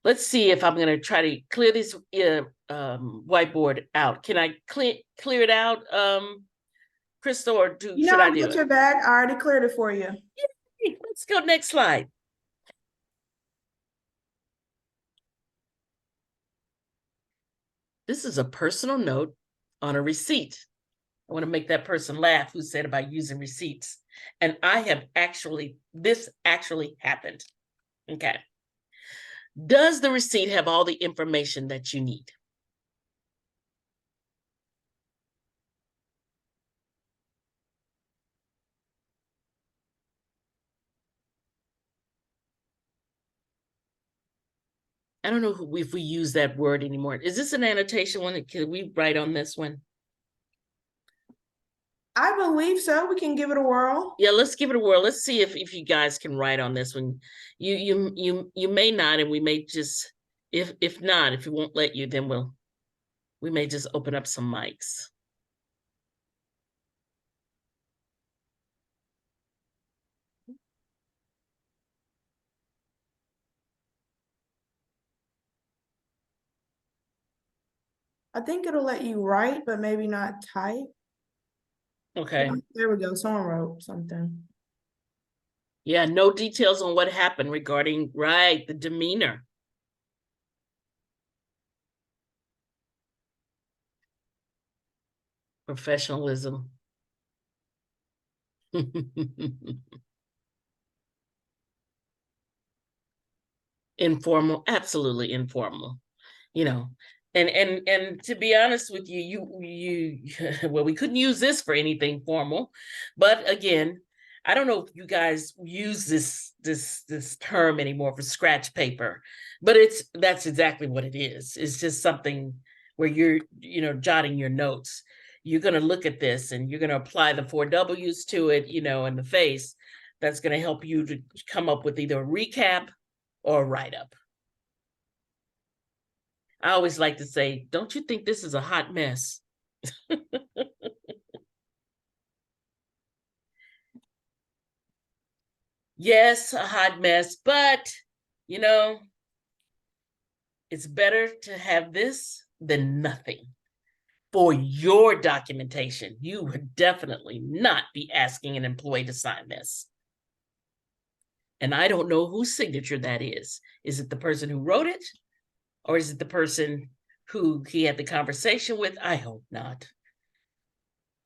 Let's see if I'm going to try to clear this whiteboard out. Can I clear it out, Crystal, or You should know, I I do got it? your back. I already cleared it for you. Hey, let's go next slide. This is a personal note on a receipt. I want to make that person laugh who said about using receipts. And this actually happened. Okay. Does the receipt have all the information that you need? I don't know if we use that word anymore. Is this an annotation one? Can we write on this one? I believe so. We can give it a whirl. Yeah, let's give it a whirl. Let's see if you guys can write on this one. You may not, and we may just, if not, if it won't let you, then we may just open up some mics. I think it'll let you write, but maybe not type. Okay. There we go. Someone wrote something. Yeah, no details on what happened regarding, right, the demeanor. Professionalism. Informal, absolutely informal. You know, and to be honest with you, well, we couldn't use this for anything formal, but again, I don't know if you guys use this term anymore for scratch paper, but that's exactly what it is. It's just something where you're, jotting your notes. You're going to look at this and you're going to apply the 4 W's to it, in the face. That's going to help you to come up with either a recap or a write-up. I always like to say, don't you think this is a hot mess? Yes, a hot mess, but it's better to have this than nothing. For your documentation, you would definitely not be asking an employee to sign this. And I don't know whose signature that is. Is it the person who wrote it? Or is it the person who he had the conversation with? I hope not.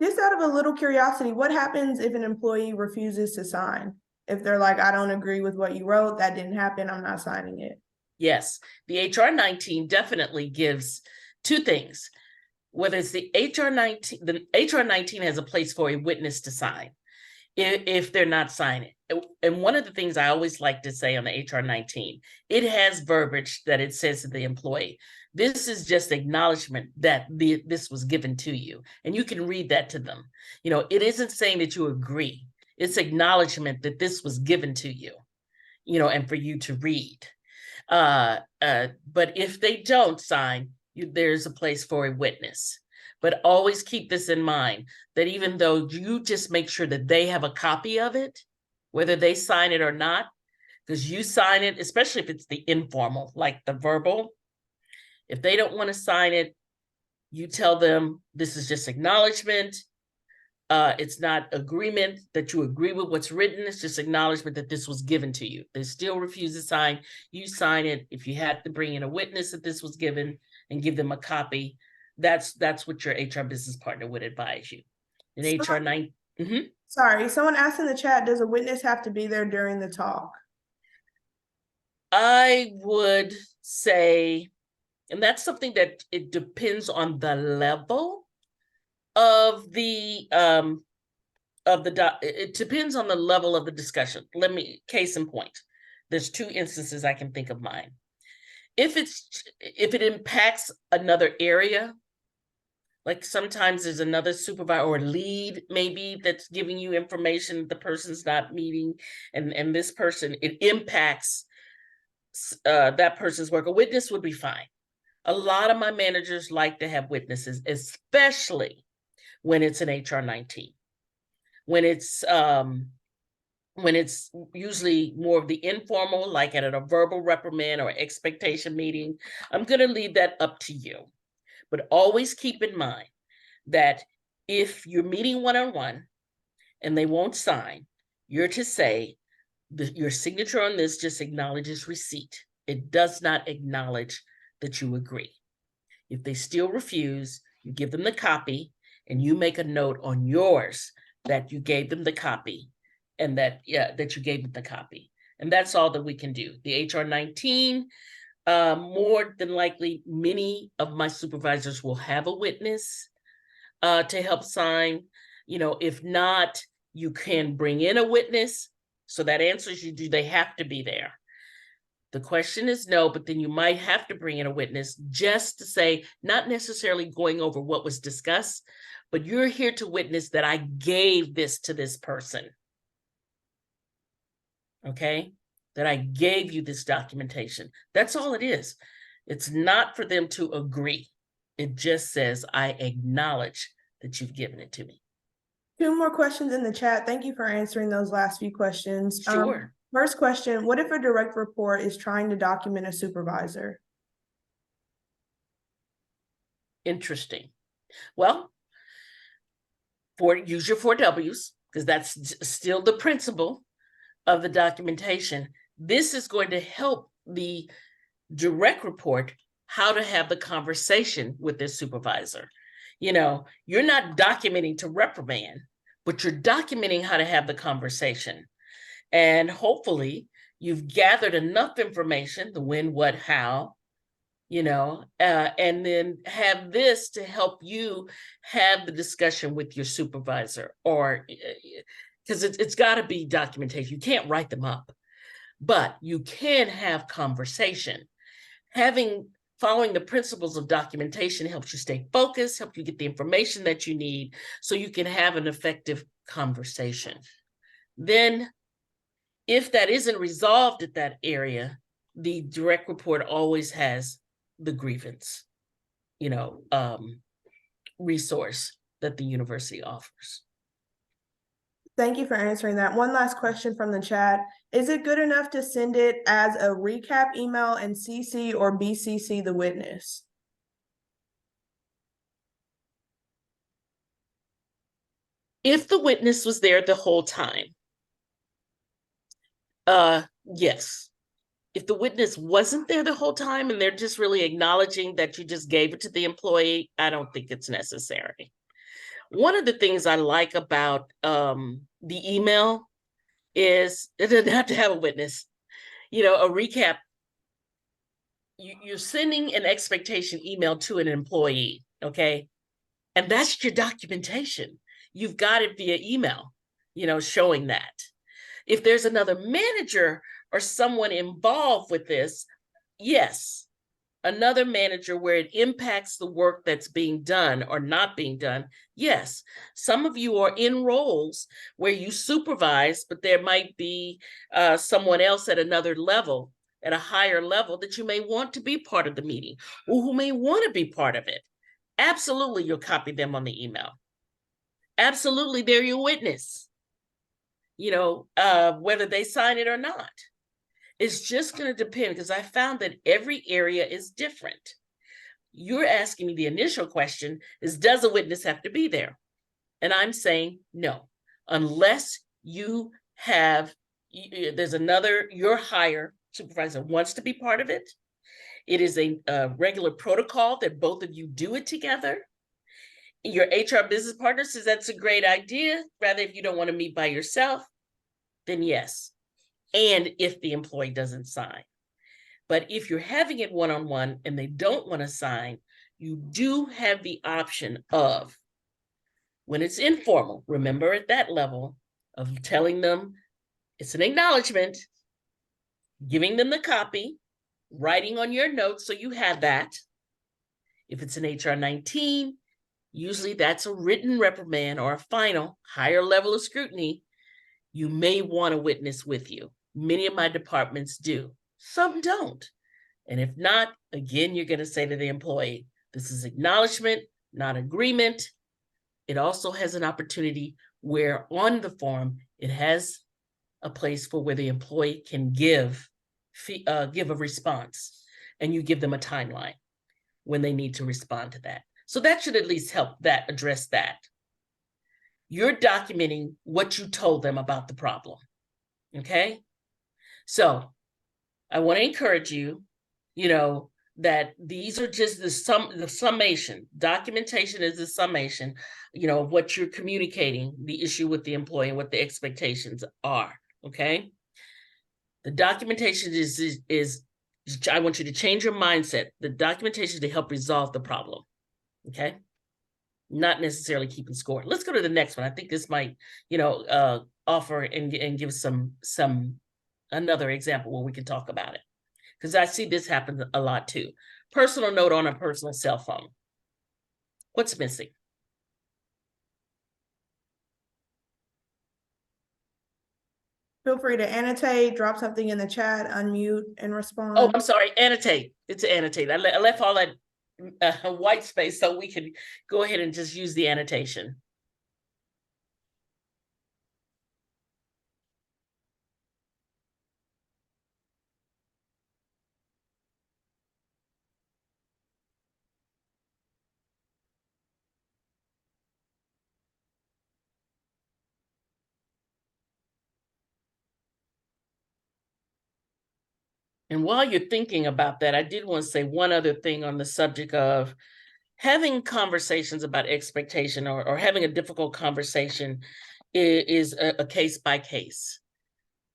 Just out of a little curiosity, what happens if an employee refuses to sign? If they're like, I don't agree with what you wrote, that didn't happen, I'm not signing it. Yes, the HR 19 definitely gives 2 things. Whether it's the HR 19 has a place for a witness to sign if they're not signing. And one of the things I always like to say on the HR 19, it has verbiage that it says to the employee, this is just acknowledgement that this was given to you. And you can read that to them. It isn't saying that you agree. It's acknowledgement that this was given to you, and for you to read. But if they don't sign, there's a place for a witness. But always keep this in mind, that even though you just make sure that they have a copy of it, whether they sign it or not, because you sign it, especially if it's the informal, like the verbal, if they don't want to sign it, you tell them this is just acknowledgement. It's not agreement that you agree with what's written. It's just acknowledgement that this was given to you. They still refuse to sign. You sign it. If you had to bring in a witness that this was given and give them a copy, that's what your HR business partner would advise you. In HR 9. Sorry, someone asked in the chat, does a witness have to be there during the talk? I would say, and that's something that it depends on the level of the it depends on the level of the discussion. Case in point, there's 2 instances I can think of mine. If it impacts another area, like sometimes there's another supervisor or lead maybe that's giving you information the person's not meeting, and this person, it impacts that person's work, a witness would be fine. A lot of my managers like to have witnesses, especially when it's an HR 19. When it's usually more of the informal, like at a verbal reprimand or expectation meeting, I'm going to leave that up to you. But always keep in mind that If you're meeting one-on-one and they won't sign, you're to say your signature on this just acknowledges receipt. It does not acknowledge that you agree. If they still refuse, you give them the copy and you make a note on yours that you gave them the copy and that you gave them the copy. And that's all that we can do. The HR 19, more than likely, many of my supervisors will have a witness to help sign. If not, you can bring in a witness. So that answers you, do they have to be there? The question is no, but then you might have to bring in a witness just to say, not necessarily going over what was discussed, but you're here to witness that I gave this to this person. Okay? That I gave you this documentation. That's all it is. It's not for them to agree. It just says, I acknowledge that you've given it to me. 2 more questions in the chat. Thank you for answering those last few questions. Sure. First question, what if a direct report is trying to document a supervisor? Interesting. Well, use your 4 W's, because that's still the principle of the documentation. This is going to help the direct report how to have the conversation with their supervisor. You're not documenting to reprimand, but you're documenting how to have the conversation. And hopefully you've gathered enough information, the when, what, how, and then have this to help you have the discussion with your supervisor, or because it's got to be documentation. You can't write them up, but you can have conversation. Following the principles of documentation helps you stay focused, helps you get the information that you need so you can have an effective conversation. Then, if that isn't resolved at that area, the direct report always has the grievance, resource that the university offers. Thank you for answering that. One last question from the chat. Is it good enough to send it as a recap email and CC or BCC the witness? If the witness was there the whole time, yes. If the witness wasn't there the whole time and they're just really acknowledging that you just gave it to the employee, I don't think it's necessary. One of the things I like about the email is it doesn't have to have a witness. A recap, you're sending an expectation email to an employee, okay? And that's your documentation. You've got it via email, showing that. If there's another manager or someone involved with this, yes, another manager where it impacts the work that's being done or not being done, yes. Some of you are in roles where you supervise, but there might be someone else at another level, at a higher level, that you may want to be part of the meeting or who may want to be part of it. Absolutely, you'll copy them on the email. Absolutely, they're your witness, whether they sign it or not. It's just going to depend, because I found that every area is different. You're asking me the initial question is, does a witness have to be there? And I'm saying no, unless you have, there's your higher supervisor wants to be part of it. It is a regular protocol that both of you do it together. Your HR business partner says that's a great idea. Rather, if you don't want to meet by yourself, then yes. And if the employee doesn't sign. But if you're having it one-on-one and they don't want to sign, you do have the option of, when it's informal, remember at that level, of telling them it's an acknowledgement, giving them the copy, writing on your notes so you have that. If it's an HR 19, usually that's a written reprimand or a final higher level of scrutiny. You may want a witness with you. Many of my departments do. Some don't. And if not, again, you're going to say to the employee, this is acknowledgement, not agreement. It also has an opportunity where on the form, it has a place for where the employee can give a response, and you give them a timeline when they need to respond to that. So that should at least help address that. You're documenting what you told them about the problem. Okay? So I want to encourage you, that these are just the summation. Documentation is the summation, of what you're communicating, the issue with the employee and what the expectations are. Okay. The documentation is I want you to change your mindset. The documentation to help resolve the problem. Okay. Not necessarily keeping score. Let's go to the next one. I think this might, offer and give some another example where we can talk about it. Because I see this happen a lot too. Personal note on a personal cell phone. What's missing? Feel free to annotate, drop something in the chat, unmute, and respond. Oh, I'm sorry. Annotate. It's annotate. I left all that white space so we can go ahead and just use the annotation. And while you're thinking about that, I did want to say one other thing on the subject of having conversations about expectation or having a difficult conversation is a case by case.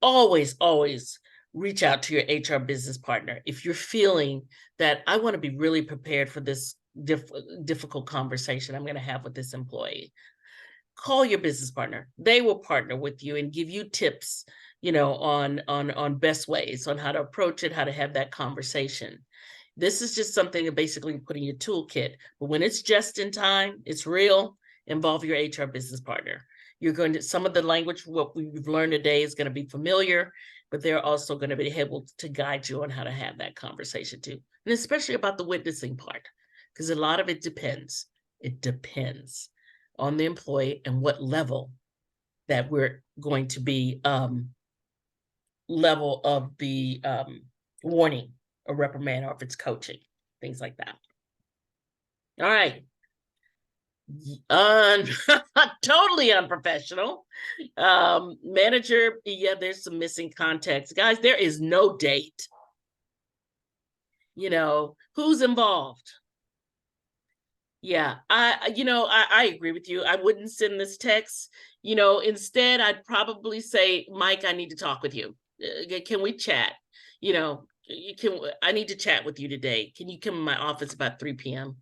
Always, always reach out to your HR business partner. If you're feeling that I want to be really prepared for this difficult conversation I'm going to have with this employee, call your business partner. They will partner with you and give you tips, on best ways on how to approach it, how to have that conversation. This is just something to basically put in your toolkit. But when it's just in time, it's real, involve your HR business partner. You're going to, some of the language, what we've learned today is going to be familiar, but they're also going to be able to guide you on how to have that conversation too. And especially about the witnessing part, because a lot of it depends. It depends on the employee and what level that we're going to be, level of the warning or reprimand, or if it's coaching, things like that. All right. Totally unprofessional. Manager, yeah, there's some missing context. Guys, there is no date. Who's involved? Yeah, I agree with you. I wouldn't send this text. Instead, I'd probably say, Mike, I need to talk with you. Can we chat? I need to chat with you today. Can you come in my office about 3 p.m.?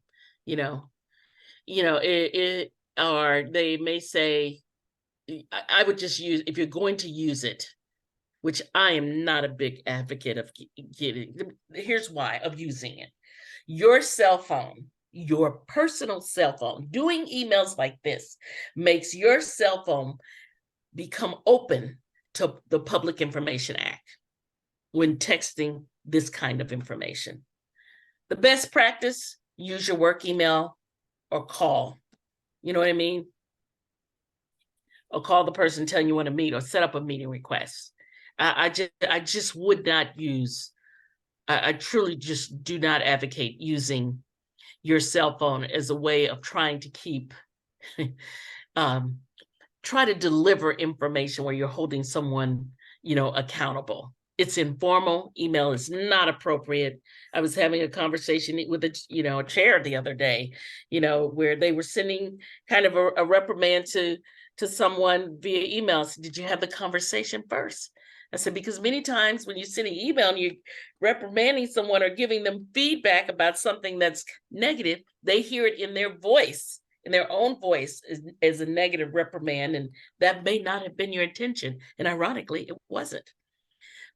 Or they may say, I would just use, if you're going to use it, which I am not a big advocate of getting, here's why, of using it. Your cell phone, your personal cell phone, doing emails like this makes your cell phone become open to the Public Information Act when texting this kind of information. The best practice, use your work email or call. You know what I mean? Or call the person telling you want to meet or set up a meeting request. I just would not use, I truly just do not advocate using your cell phone as a way of trying to keep, try to deliver information where you're holding someone, accountable. It's informal. Email is not appropriate. I was having a conversation with a chair the other day, where they were sending kind of a reprimand to someone via email. So did you have the conversation first? I said, because many times when you send an email and you're reprimanding someone or giving them feedback about something that's negative, they hear it in their voice, in their own voice, as a negative reprimand. And that may not have been your intention. And ironically, it wasn't.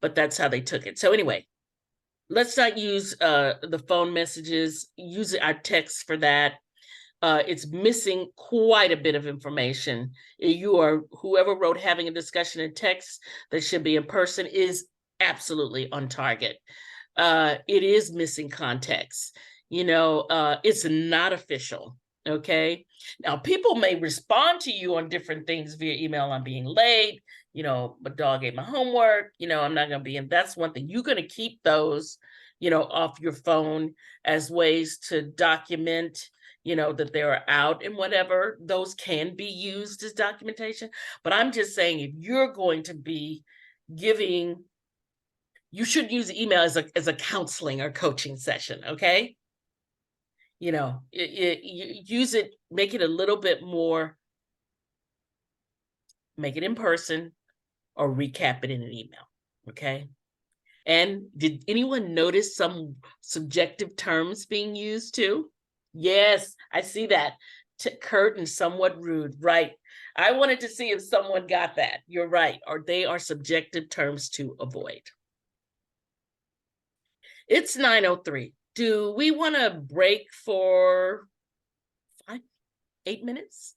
But that's how they took it. So anyway, let's not use the phone messages, use our text for that. It's missing quite a bit of information. Whoever wrote having a discussion in text that should be in person is absolutely on target. It is missing context. It's not official. Okay. Now, people may respond to you on different things via email. I'm being late. My dog ate my homework. I'm not going to be in. That's one thing. You're going to keep those, off your phone as ways to document, that they're out and whatever, those can be used as documentation. But I'm just saying, if you're going to be giving, you should use email as a counseling or coaching session, okay? Use it, make it a little bit more, make it in person or recap it in an email, okay? And did anyone notice some subjective terms being used too? Yes, I see that. Curt and somewhat rude, right? I wanted to see if someone got that. You're right, or they are subjective terms to avoid. It's 9:03. Do we want to break for 8 minutes?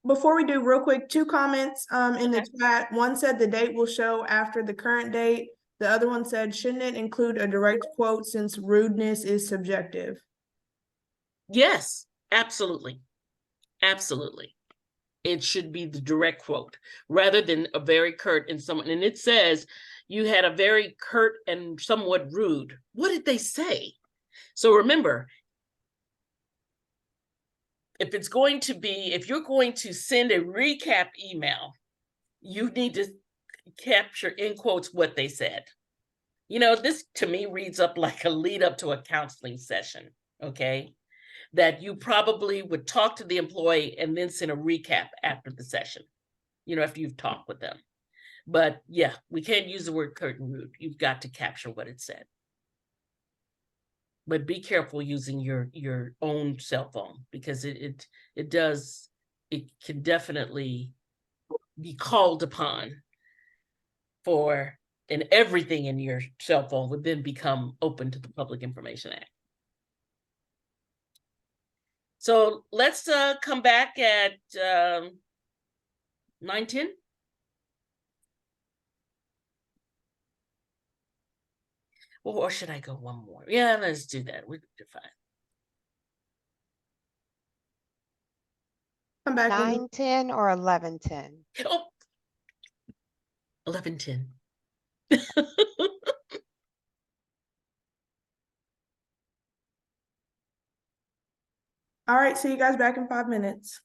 Before we do, real quick, 2 comments in the chat. One said the date will show after the current date. The other one said, shouldn't it include a direct quote since rudeness is subjective? Yes, absolutely. Absolutely. It should be the direct quote rather than a very curt and someone. And it says you had a very curt and somewhat rude. What did they say? So remember, if you're going to send a recap email, you need to capture in quotes what they said. This to me reads up like a lead up to a counseling session, okay? That you probably would talk to the employee and then send a recap after the session, after you've talked with them. But yeah, we can't use the word curt and rude. You've got to capture what it said. But be careful using your own cell phone, because it can definitely be called upon for, and everything in your cell phone would then become open to the Public Information Act. So let's come back at 9:10. Or should I go one more? Yeah, let's do that. We're fine. Come back. 9:10 or 11:10? Oh, 11:10. All right, see you guys back in 5 minutes.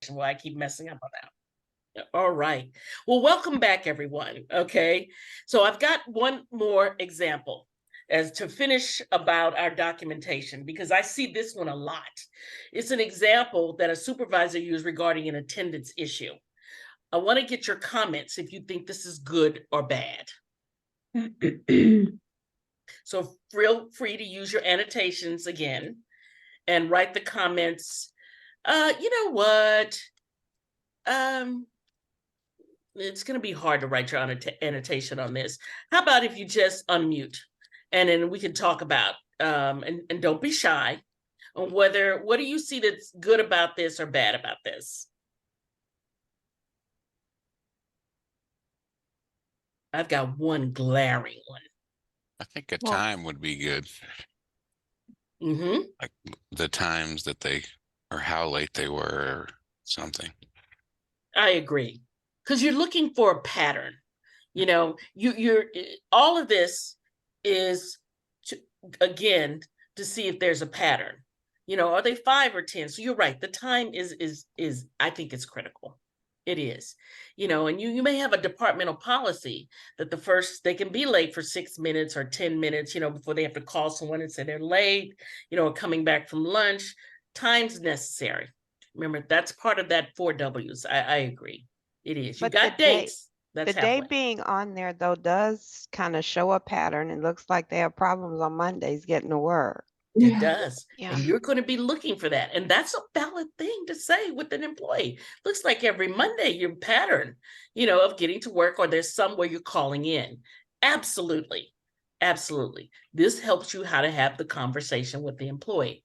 Why I keep messing up on that. All right. Well, welcome back, everyone. Okay. So I've got one more example as to finish about our documentation, because I see this one a lot. It's an example that a supervisor used regarding an attendance issue. I want to get your comments if you think this is good or bad. So feel free to use your annotations again and write the comments. You know what? It's going to be hard to write your annotation on this. How about if you just unmute and then we can talk about, and don't be shy on what do you see that's good about this or bad about this? I've got one glaring one. I think a time would be good. Mm-hmm. Like the times that or how late they were or something. I agree. Because you're looking for a pattern. You're all of this is to see if there's a pattern. Are they 5 or 10? So you're right. The time is I think it's critical. It is. And you may have a departmental policy that they can be late for 6 minutes or 10 minutes, before they have to call someone and say they're late, or coming back from lunch. Time's necessary. Remember, that's part of that 4 W's. I agree. It is. You got dates. The day being on there, though, does kind of show a pattern. It looks like they have problems on Mondays getting to work. It does. Yeah. And you're going to be looking for that. And that's a valid thing to say with an employee. Looks like every Monday your pattern, of getting to work, or there's somewhere you're calling in. Absolutely. Absolutely. This helps you how to have the conversation with the employee.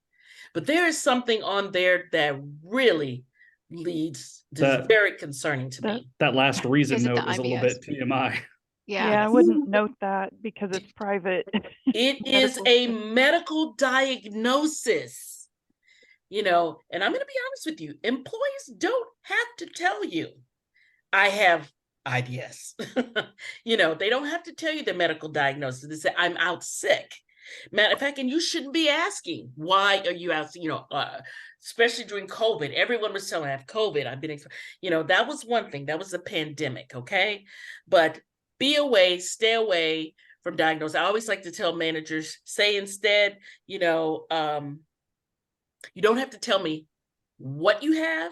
But there is something on there that really leads to very concerning to me. That last reason Is it note the is a little IBS? bit TMI. Yeah, I wouldn't note that because it's private. It is a medical diagnosis. you know, and I'm going to be honest with you, employees don't have to tell you, I have IBS. You know, they don't have to tell you the medical diagnosis. They say, I'm out sick. Matter of fact, and you shouldn't be asking, why are you out? You know, especially during COVID, everyone was telling, I have COVID. I've been, you know, that was one thing. That was a pandemic. Okay. But be away, stay away from diagnosis. I always like to tell managers, say instead, you know, you don't have to tell me what you have.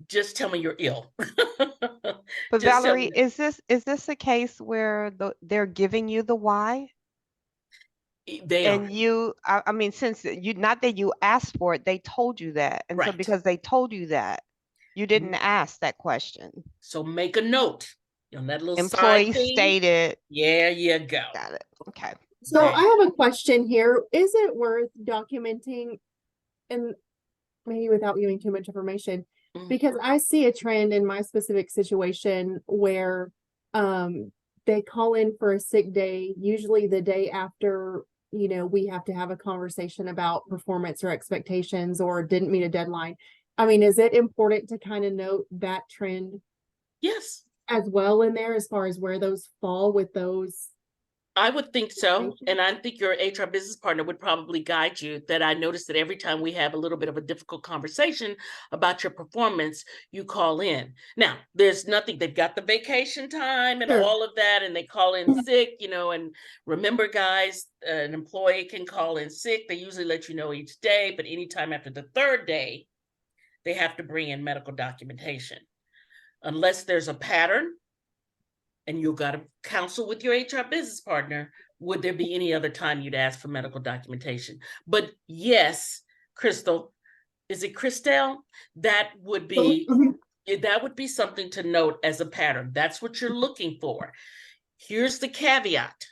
Just tell me you're ill. But Just tell Valerie, me is this a case where they're giving you the why? they are And I mean, since you, not that you asked for it, they told you that. And so right. because they told you that, you didn't ask that question. So make a note on that little side Employee thing. stated. Yeah, you go. Got it. Okay. So Right. I have a question here. Is it worth documenting, and maybe without giving too much information, Mhm. because I see a trend in my specific situation where they call in for a sick day, usually the day after, you know, we have to have a conversation about performance or expectations or didn't meet a deadline. I mean, is it important to kind of note that trend Yes, as well in there as far as where those fall with those? I would think so. Information. And I think your HR business partner would probably guide you. That I noticed that every time we have a little bit of a difficult conversation about your performance, you call in. Now, there's nothing, they've got the vacation time and Sure. all of that, and they call in sick, you know, and remember, guys, an employee can call in sick. They usually let you know each day, but anytime after the third day, they have to bring in medical documentation. Unless there's a pattern, and you've got to counsel with your HR business partner, would there be any other time you'd ask for medical documentation? But yes, Crystal, is it Christelle? That would be something to note as a pattern. That's what you're looking for. Here's the caveat.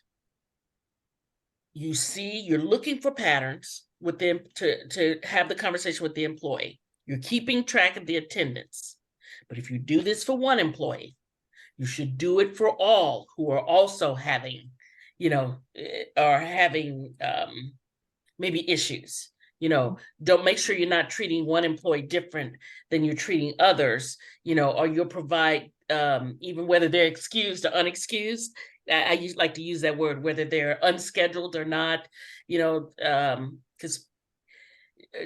You're looking for patterns with them to have the conversation with the employee. You're keeping track of the attendance. But if you do this for one employee, you should do it for all who are also having, you know, are having maybe issues. You know, don't make sure you're not treating one employee different than you're treating others, you know, or you'll provide, even whether they're excused or unexcused. I like to use that word, whether they're unscheduled or not, you know, because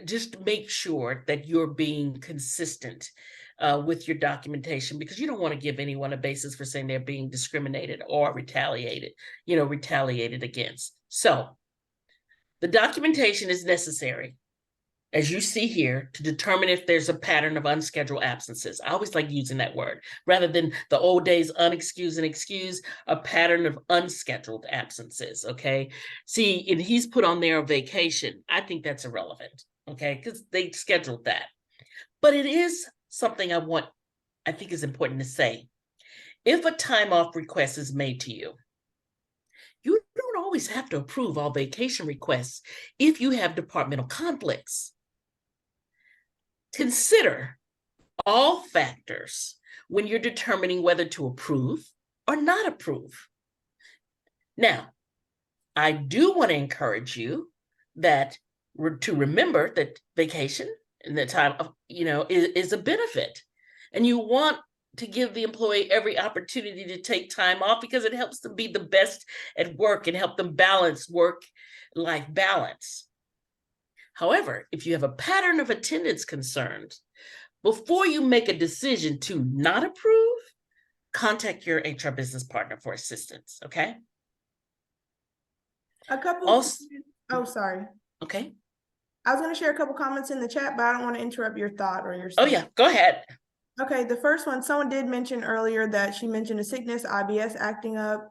just make sure that you're being consistent with your documentation, because you don't want to give anyone a basis for saying they're being discriminated or retaliated against. So the documentation is necessary, as you see here, to determine if there's a pattern of unscheduled absences. I always like using that word rather than the old days, unexcused and excused, a pattern of unscheduled absences. Okay. See, and he's put on there a vacation. I think that's irrelevant. Okay. Because they scheduled that. But it is something I think is important to say. If a time off request is made to you, you don't always have to approve all vacation requests if you have departmental conflicts. Consider all factors when you're determining whether to approve or not approve. Now, I do want to encourage you to remember that vacation and the time of, you know, is a benefit. And you want to give the employee every opportunity to take time off because it helps them be the best at work and help them balance work-life balance. However, if you have a pattern of attendance concerns, before you make a decision to not approve, contact your HR business partner for assistance, okay? Sorry. Okay. I was going to share a couple comments in the chat, but I don't want to interrupt your thought or your Oh yeah, go ahead. Okay, the first one, someone did mention earlier that she mentioned a sickness, IBS acting up.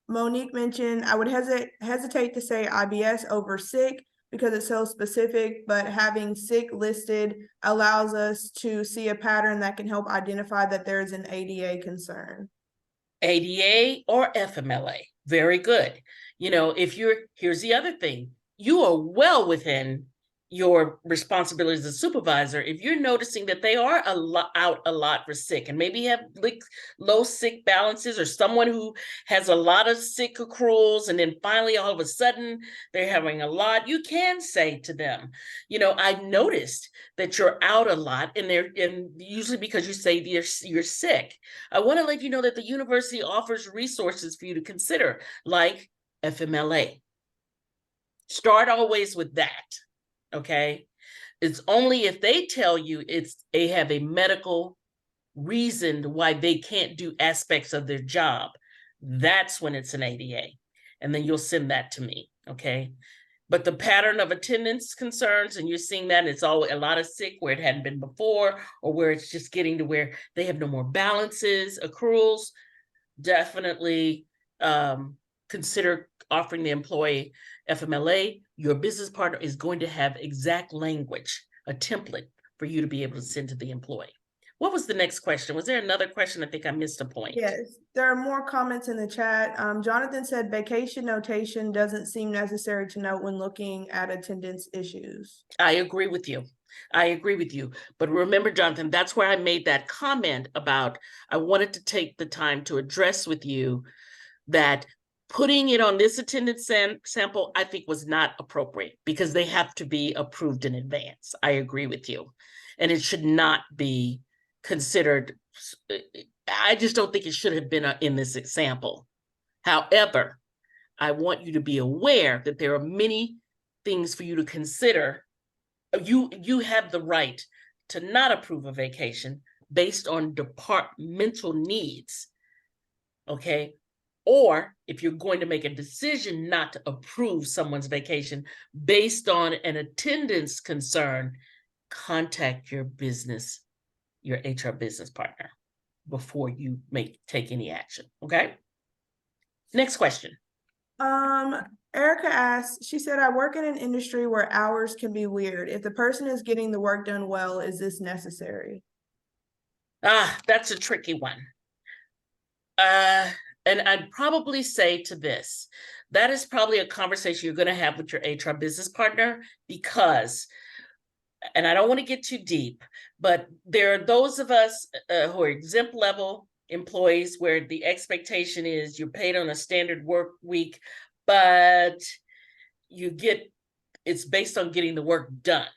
Monique mentioned, I would hesitate to say IBS over sick because it's so specific, but having sick listed allows us to see a pattern that can help identify that there's an ADA concern. ADA or FMLA, very good. You know, here's the other thing, you are well within your responsibility as a supervisor, if you're noticing that they are out a lot for sick and maybe have low sick balances, or someone who has a lot of sick accruals and then finally all of a sudden they're having a lot, you can say to them, you know, I noticed that you're out a lot, and usually because you say you're sick. I want to let you know that the university offers resources for you to consider, like FMLA. Start always with that. Okay, it's only if they tell you they have a medical reason why they can't do aspects of their job, that's when it's an ADA, and then you'll send that to me. Okay, but the pattern of attendance concerns, and you're seeing that it's always a lot of sick where it hadn't been before, or where it's just getting to where they have no more balances, accruals, definitely consider offering the employee FMLA. Your business partner is going to have exact language, a template for you to be able to send to the employee. What was the next question? Was there another question? I think I missed a point. Yes, there are more comments in the chat. Jonathan said vacation notation doesn't seem necessary to note when looking at attendance issues. I agree with you. I agree with you. But remember, Jonathan, that's where I made that comment about, I wanted to take the time to address with you that putting it on this attendance sample, I think, was not appropriate, because they have to be approved in advance. I agree with you. And it should not be considered. I just don't think it should have been in this example. However, I want you to be aware that there are many things for you to consider. You have the right to not approve a vacation based on departmental needs. Okay. Or if you're going to make a decision not to approve someone's vacation based on an attendance concern, contact your HR business partner before you take any action. Okay. Next question. Erica asked, she said, I work in an industry where hours can be weird. If the person is getting the work done well, is this necessary? That's a tricky one. And I'd probably say to this, that is probably a conversation you're going to have with your HR business partner, because, and I don't want to get too deep, but there are those of us who are exempt level employees where the expectation is you're paid on a standard work week, but it's based on getting the work done,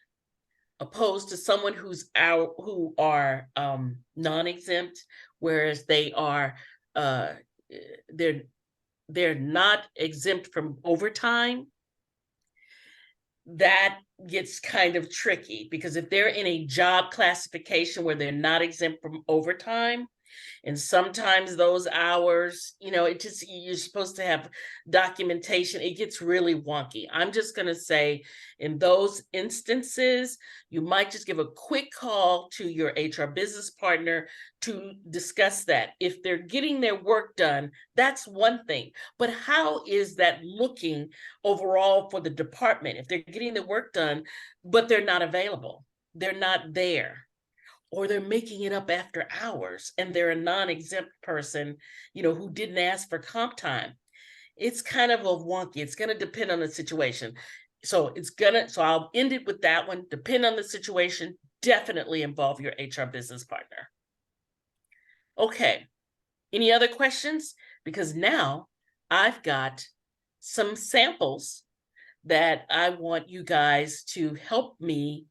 opposed to someone who are non-exempt, whereas they are they're not exempt from overtime. That gets kind of tricky, because if they're in a job classification where they're not exempt from overtime, and sometimes those hours, you're supposed to have documentation, it gets really wonky. I'm just going to say, in those instances, you might just give a quick call to your HR business partner to discuss that. If they're getting their work done, that's one thing. But how is that looking overall for the department? If they're getting the work done, but they're not available, they're not there, or they're making it up after hours, and they're a non-exempt person, who didn't ask for comp time. It's kind of a wonky. It's going to depend on the situation. So I'll end it with that one. Depend on the situation. Definitely involve your HR business partner. Okay. Any other questions? Because now I've got some samples that I want you guys to help me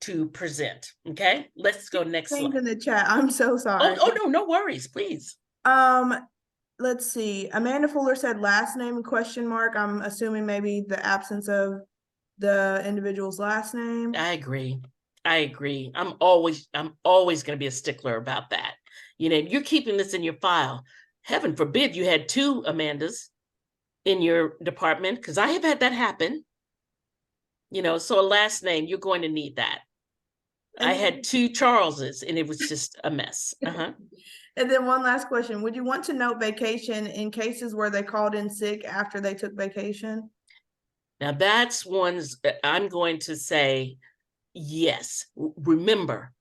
to present. Okay, let's go next slide. In the chat, I'm so sorry. Oh no worries, please. Let's see. Amanda Fuller said last name ? I'm assuming maybe the absence of the individual's last name. I agree. I'm always going to be a stickler about that. You're keeping this in your file. Heaven forbid you had two Amandas in your department, because I have had that happen. So a last name, you're going to need that. I had two Charleses, and it was just a mess. And then one last question. Would you want to note vacation in cases where they called in sick after they took vacation? Now that's ones that I'm going to say, yes. Remember,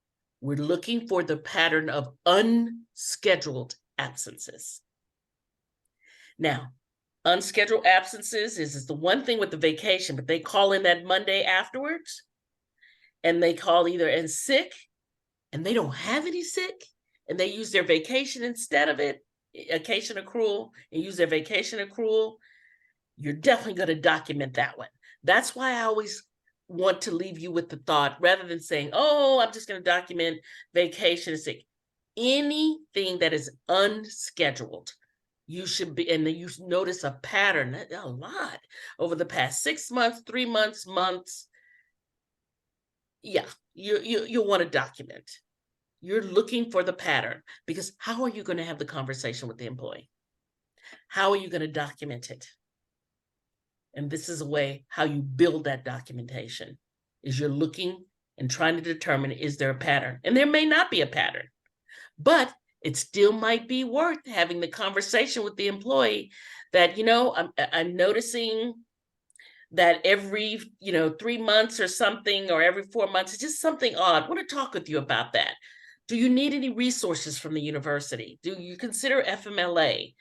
we're looking for the pattern of unscheduled absences. Now, unscheduled absences is the one thing with the vacation, but they call in that Monday afterwards. and they call either in sick and they don't have any sick and they use their vacation instead of it, vacation accrual, and use their vacation accrual, you're definitely going to document that one. That's why I always want to leave you with the thought, rather than saying, oh, I'm just going to document vacation and sick. Anything that is unscheduled, you should be, and then you notice a pattern, a lot over the past 6 months, 3 months, months. Yeah, you'll want to document. You're looking for the pattern, because how are you going to have the conversation with the employee? How are you going to document it? And this is a way how you build that documentation, is you're looking and trying to determine, is there a pattern? And there may not be a pattern, but it still might be worth having the conversation with the employee that, I'm noticing that every, 3 months or something, or every 4 months, it's just something odd. I want to talk with you about that. Do you need any resources from the university? Do you consider FMLA?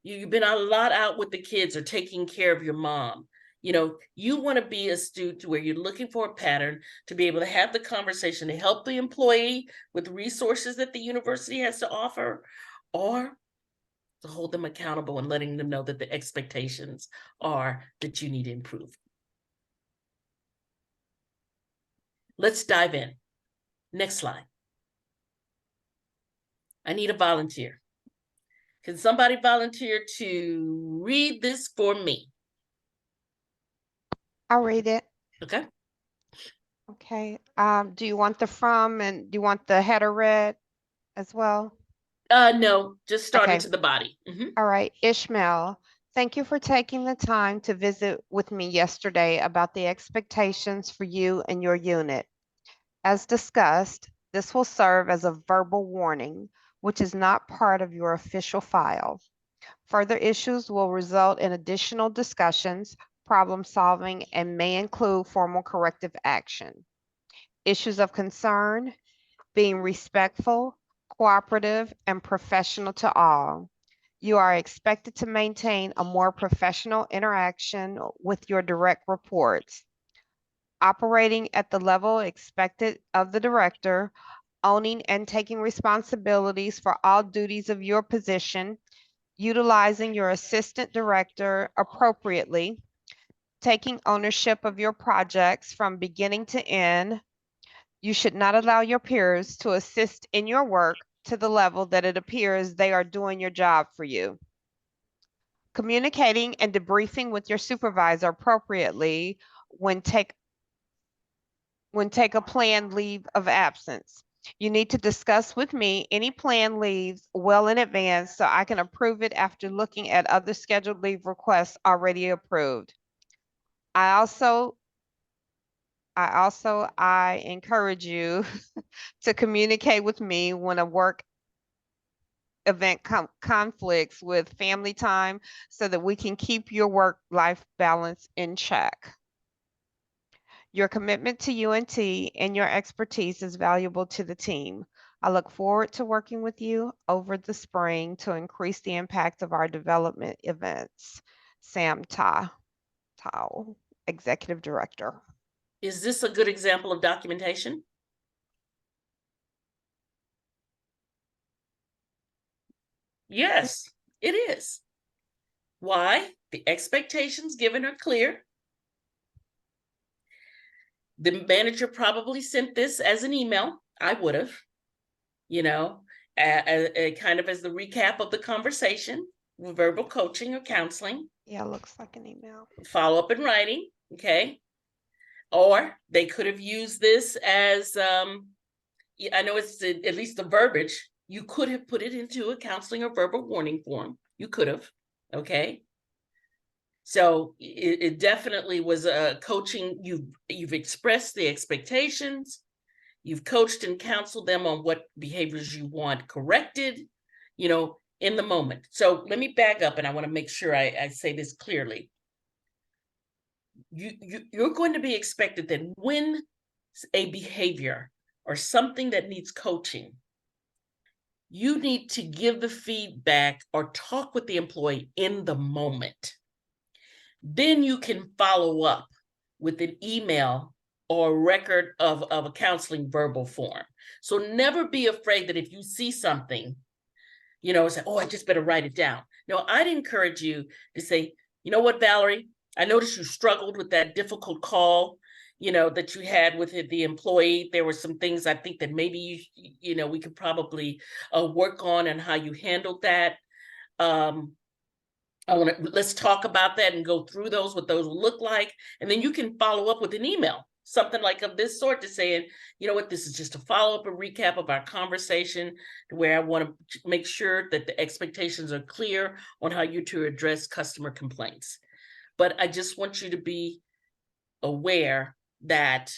You've been a lot out with the kids or taking care of your mom. You want to be astute to where you're looking for a pattern to be able to have the conversation to help the employee with resources that the university has to offer, or to hold them accountable and letting them know that the expectations are that you need to improve. Let's dive in. Next slide. I need a volunteer. Can somebody volunteer to read this for me? I'll read it. Okay. Okay. Do you want the from and do you want the header read as well? No, just start Okay. into the body. Mhm. All right, Ishmael, thank you for taking the time to visit with me yesterday about the expectations for you and your unit. As discussed, this will serve as a verbal warning, which is not part of your official file. Further issues will result in additional discussions, problem solving, and may include formal corrective action. Issues of concern: being respectful, cooperative, and professional to all. You are expected to maintain a more professional interaction with your direct reports. Operating at the level expected of the director, owning and taking responsibilities for all duties of your position, utilizing your assistant director appropriately, taking ownership of your projects from beginning to end. You should not allow your peers to assist in your work to the level that it appears they are doing your job for you. Communicating and debriefing with your supervisor appropriately when take a planned leave of absence. You need to discuss with me any planned leaves well in advance so I can approve it after looking at other scheduled leave requests already approved. I encourage you to communicate with me when a work event conflicts with family time so that we can keep your work-life balance in check. Your commitment to UNT and your expertise is valuable to the team. I look forward to working with you over the spring to increase the impact of our development events. Sam Tao, Executive Director. Is this a good example of documentation? Yes, it is. Why? The expectations given are clear. The manager probably sent this as an email. I would have, kind of as the recap of the conversation, verbal coaching or counseling. Yeah, looks like an email. Follow up in writing, okay? Or they could have used this as, I know it's at least the verbiage, you could have put it into a counseling or verbal warning form. You could have, okay? So it definitely was a coaching. You've expressed the expectations. You've coached and counseled them on what behaviors you want corrected, in the moment. So let me back up, and I want to make sure I say this clearly. You're going to be expected that when a behavior or something that needs coaching, you need to give the feedback or talk with the employee in the moment. Then you can follow up with an email or a record of a counseling verbal form. So never be afraid that if you see something, you know, say, oh, I just better write it down. No, I'd encourage you to say, you know what, Valerie, I noticed you struggled with that difficult call, you know, that you had with the employee. There were some things I think that maybe you know, we could probably work on and how you handled that. Let's talk about that and go through those, what those look like. And then you can follow up with an email, something like of this sort, to saying, you know what, this is just a follow-up and recap of our conversation, where I want to make sure that the expectations are clear on how you to address customer complaints. But I just want you to be aware that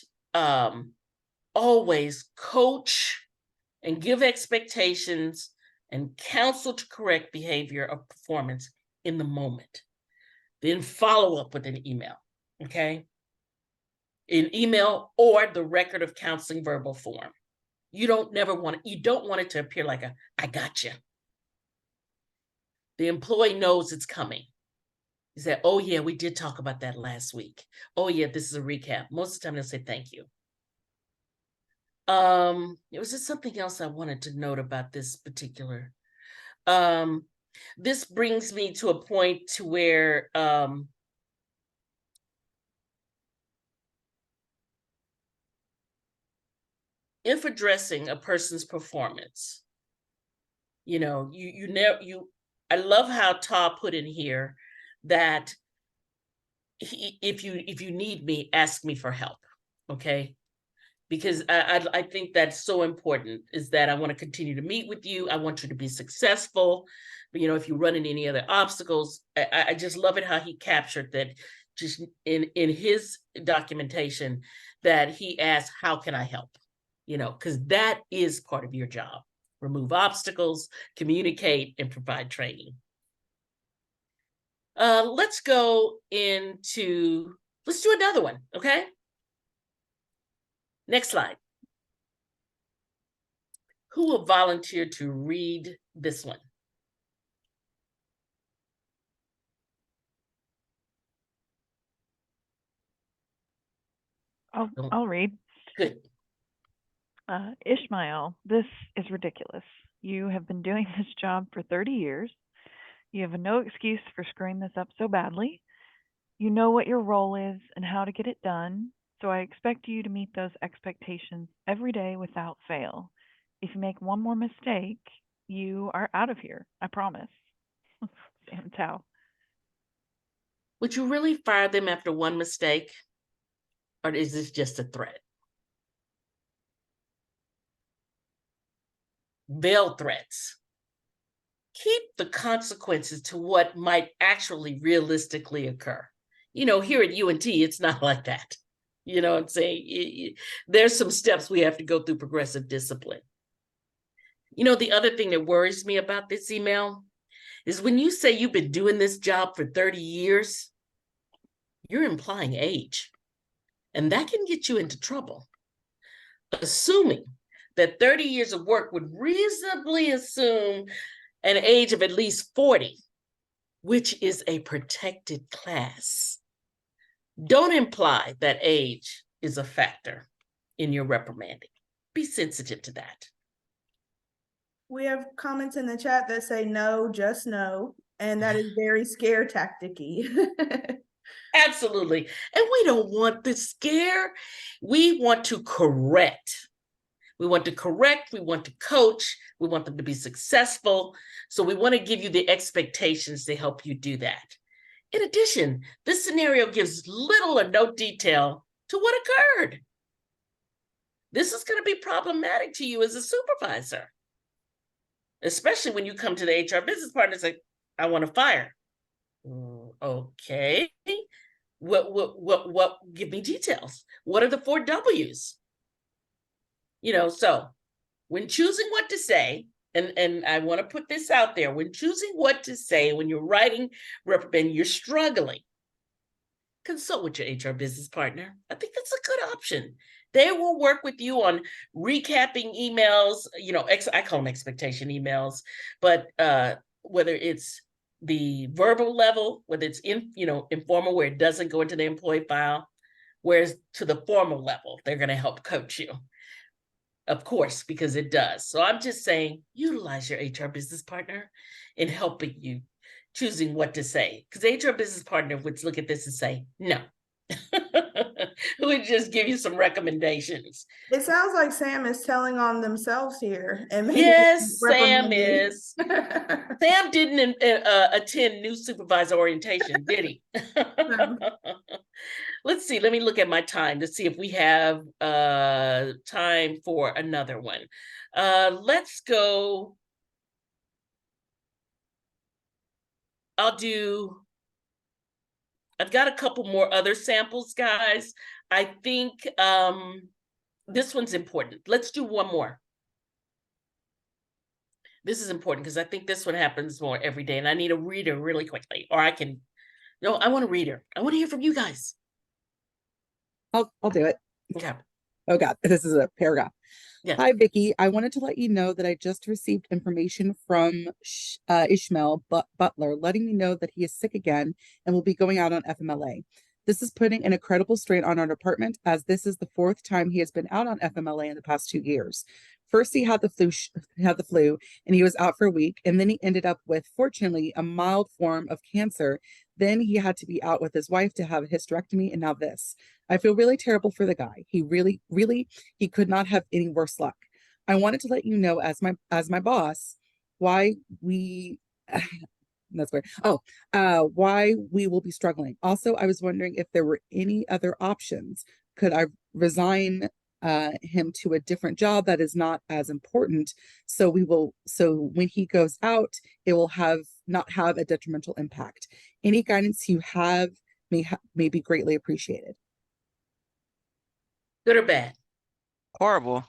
always coach and give expectations and counsel to correct behavior of performance in the moment. Then follow up with an email, okay? An email or the record of counseling verbal form. You don't want it to appear like I got you. The employee knows it's coming. You say, oh yeah, we did talk about that last week. Oh yeah, this is a recap. Most of the time they'll say thank you. It was just something else I wanted to note about this particular. This brings me to a point to where if addressing a person's performance, you know, I love how Todd put in here that if you need me, ask me for help, okay? Because I think that's so important, is that I want to continue to meet with you. I want you to be successful. But, you know, if you run into any other obstacles, I just love it how he captured that just in his documentation, that he asked, how can I help? You know, because that is part of your job. Remove obstacles, communicate, and provide training. Let's do another one, okay? Next slide. Who will volunteer to read this one? I'll read. Good. Ishmael, this is ridiculous. You have been doing this job for 30 years. You have no excuse for screwing this up so badly. You know what your role is and how to get it done. So I expect you to meet those expectations every day without fail. If you make one more mistake, you are out of here. I promise. Sam Tao. Would you really fire them after one mistake? Or is this just a threat? Veil threats. Keep the consequences to what might actually realistically occur. You know, here at UNT, it's not like that. You know what I'm saying? There's some steps we have to go through progressive discipline. You know, the other thing that worries me about this email is when you say you've been doing this job for 30 years, you're implying age. And that can get you into trouble. Assuming that 30 years of work would reasonably assume an age of at least 40, which is a protected class. Don't imply that age is a factor in your reprimanding. Be sensitive to that. We have comments in the chat that say no, just no, and that is very scare tactic-y. Absolutely. And we don't want the scare. We want to correct. We want to correct, we want to coach, we want them to be successful. So we want to give you the expectations to help you do that. In addition, this scenario gives little or no detail to what occurred. This is going to be problematic to you as a supervisor, especially when you come to the HR business partner and say, I want to fire. Okay. What, give me details. What are the 4 W's? You know, so when choosing what to say, and I want to put this out there, when choosing what to say, when you're writing reprimand, you're struggling, consult with your HR business partner. I think that's a good option. They will work with you on recapping emails, you know, I call them expectation emails, but whether it's the verbal level, whether it's informal where it doesn't go into the employee file, Whereas to the formal level, they're going to help coach you. Of course, because it does. So I'm just saying, utilize your HR business partner in helping you choosing what to say. Because HR business partner would look at this and say, no. Who would just give you some recommendations. It sounds like Sam is telling on themselves here and maybe Yes, Sam reprimanding. is. Sam didn't attend new supervisor orientation, did he? No. Let's see, let me look at my time to see if we have time for another one. Let's go. I've got a couple more other samples, guys. I think this one's important. Let's do one more. This is important because I think this one happens more every day, and I need a reader really quickly, or I can, no, I want a reader. I want to hear from you guys. I'll do it. Okay. Oh God, this is a paragraph. Yeah. Hi, Vicky. I wanted to let you know that I just received information from Ishmael Butler, letting me know that he is sick again and will be going out on FMLA. This is putting an incredible strain on our department, as this is the 4th time he has been out on FMLA in the past 2 years. First, he had the flu, and he was out for a week, and then he ended up with, fortunately, a mild form of cancer. Then he had to be out with his wife to have a hysterectomy, and now this. I feel really terrible for the guy. He really, he could not have any worse luck. I wanted to let you know, as my boss, why we that's weird. Why we will be struggling. Also, I was wondering if there were any other options. Could I resign him to a different job that is not as important? So when he goes out, it will not have a detrimental impact. Any guidance you have may be greatly appreciated. Good or bad? Horrible.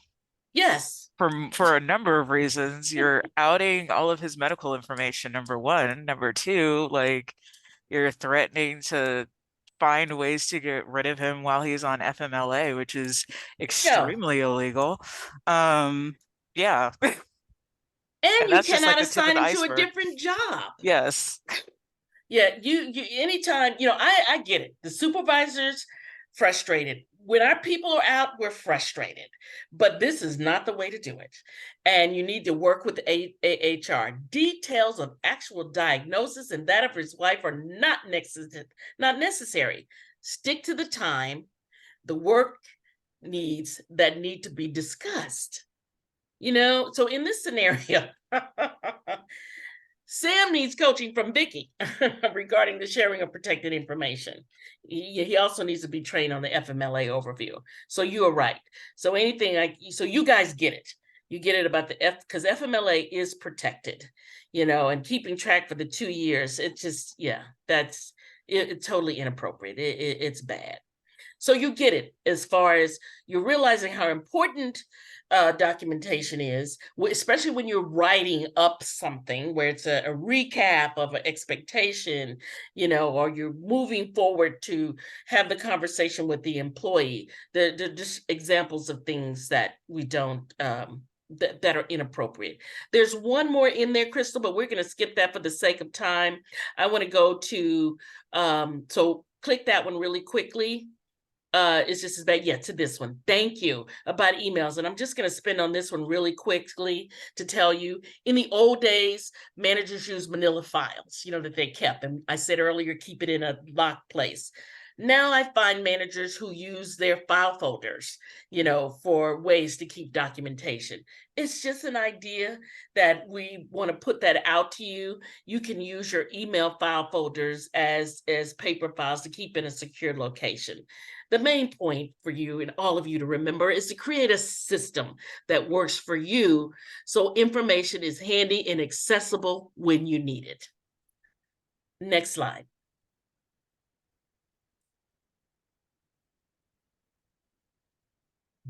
Yes. For a number of reasons. You're outing all of his medical information, number one. Number two, like, you're threatening to find ways to get rid of him while he's on FMLA, which is extremely illegal. Yeah. And you that's just like cannot the tip of assign the him to a iceberg. different job. Yes. Yeah, you anytime, I get it. The supervisor's frustrated. When our people are out, we're frustrated. But this is not the way to do it. And you need to work with HR. Details of actual diagnosis and that of his wife are not necessary. Stick to the time, the work needs that need to be discussed. So in this scenario, Sam needs coaching from Vicky regarding the sharing of protected information. He also needs to be trained on the FMLA overview. So you are right. So so you guys get it. You get it about because FMLA is protected, and keeping track for the 2 years, it's just, it's totally inappropriate. It's bad. So you get it as far as you're realizing how important documentation is, especially when you're writing up something where it's a recap of an expectation, or you're moving forward to have the conversation with the employee. They're just examples of things that we don't, that are inappropriate. There's one more in there, Crystal, but we're going to skip that for the sake of time. I want to go to, so click that one really quickly. It's just as bad. Yeah, to this one. Thank you. About emails. And I'm just going to spin on this one really quickly to tell you, in the old days, managers used manila files, that they kept. And I said earlier, keep it in a locked place. Now I find managers who use their file folders, for ways to keep documentation. It's just an idea that we want to put that out to you. You can use your email file folders as paper files to keep in a secure location. The main point for you and all of you to remember is to create a system that works for you so information is handy and accessible when you need it. Next slide.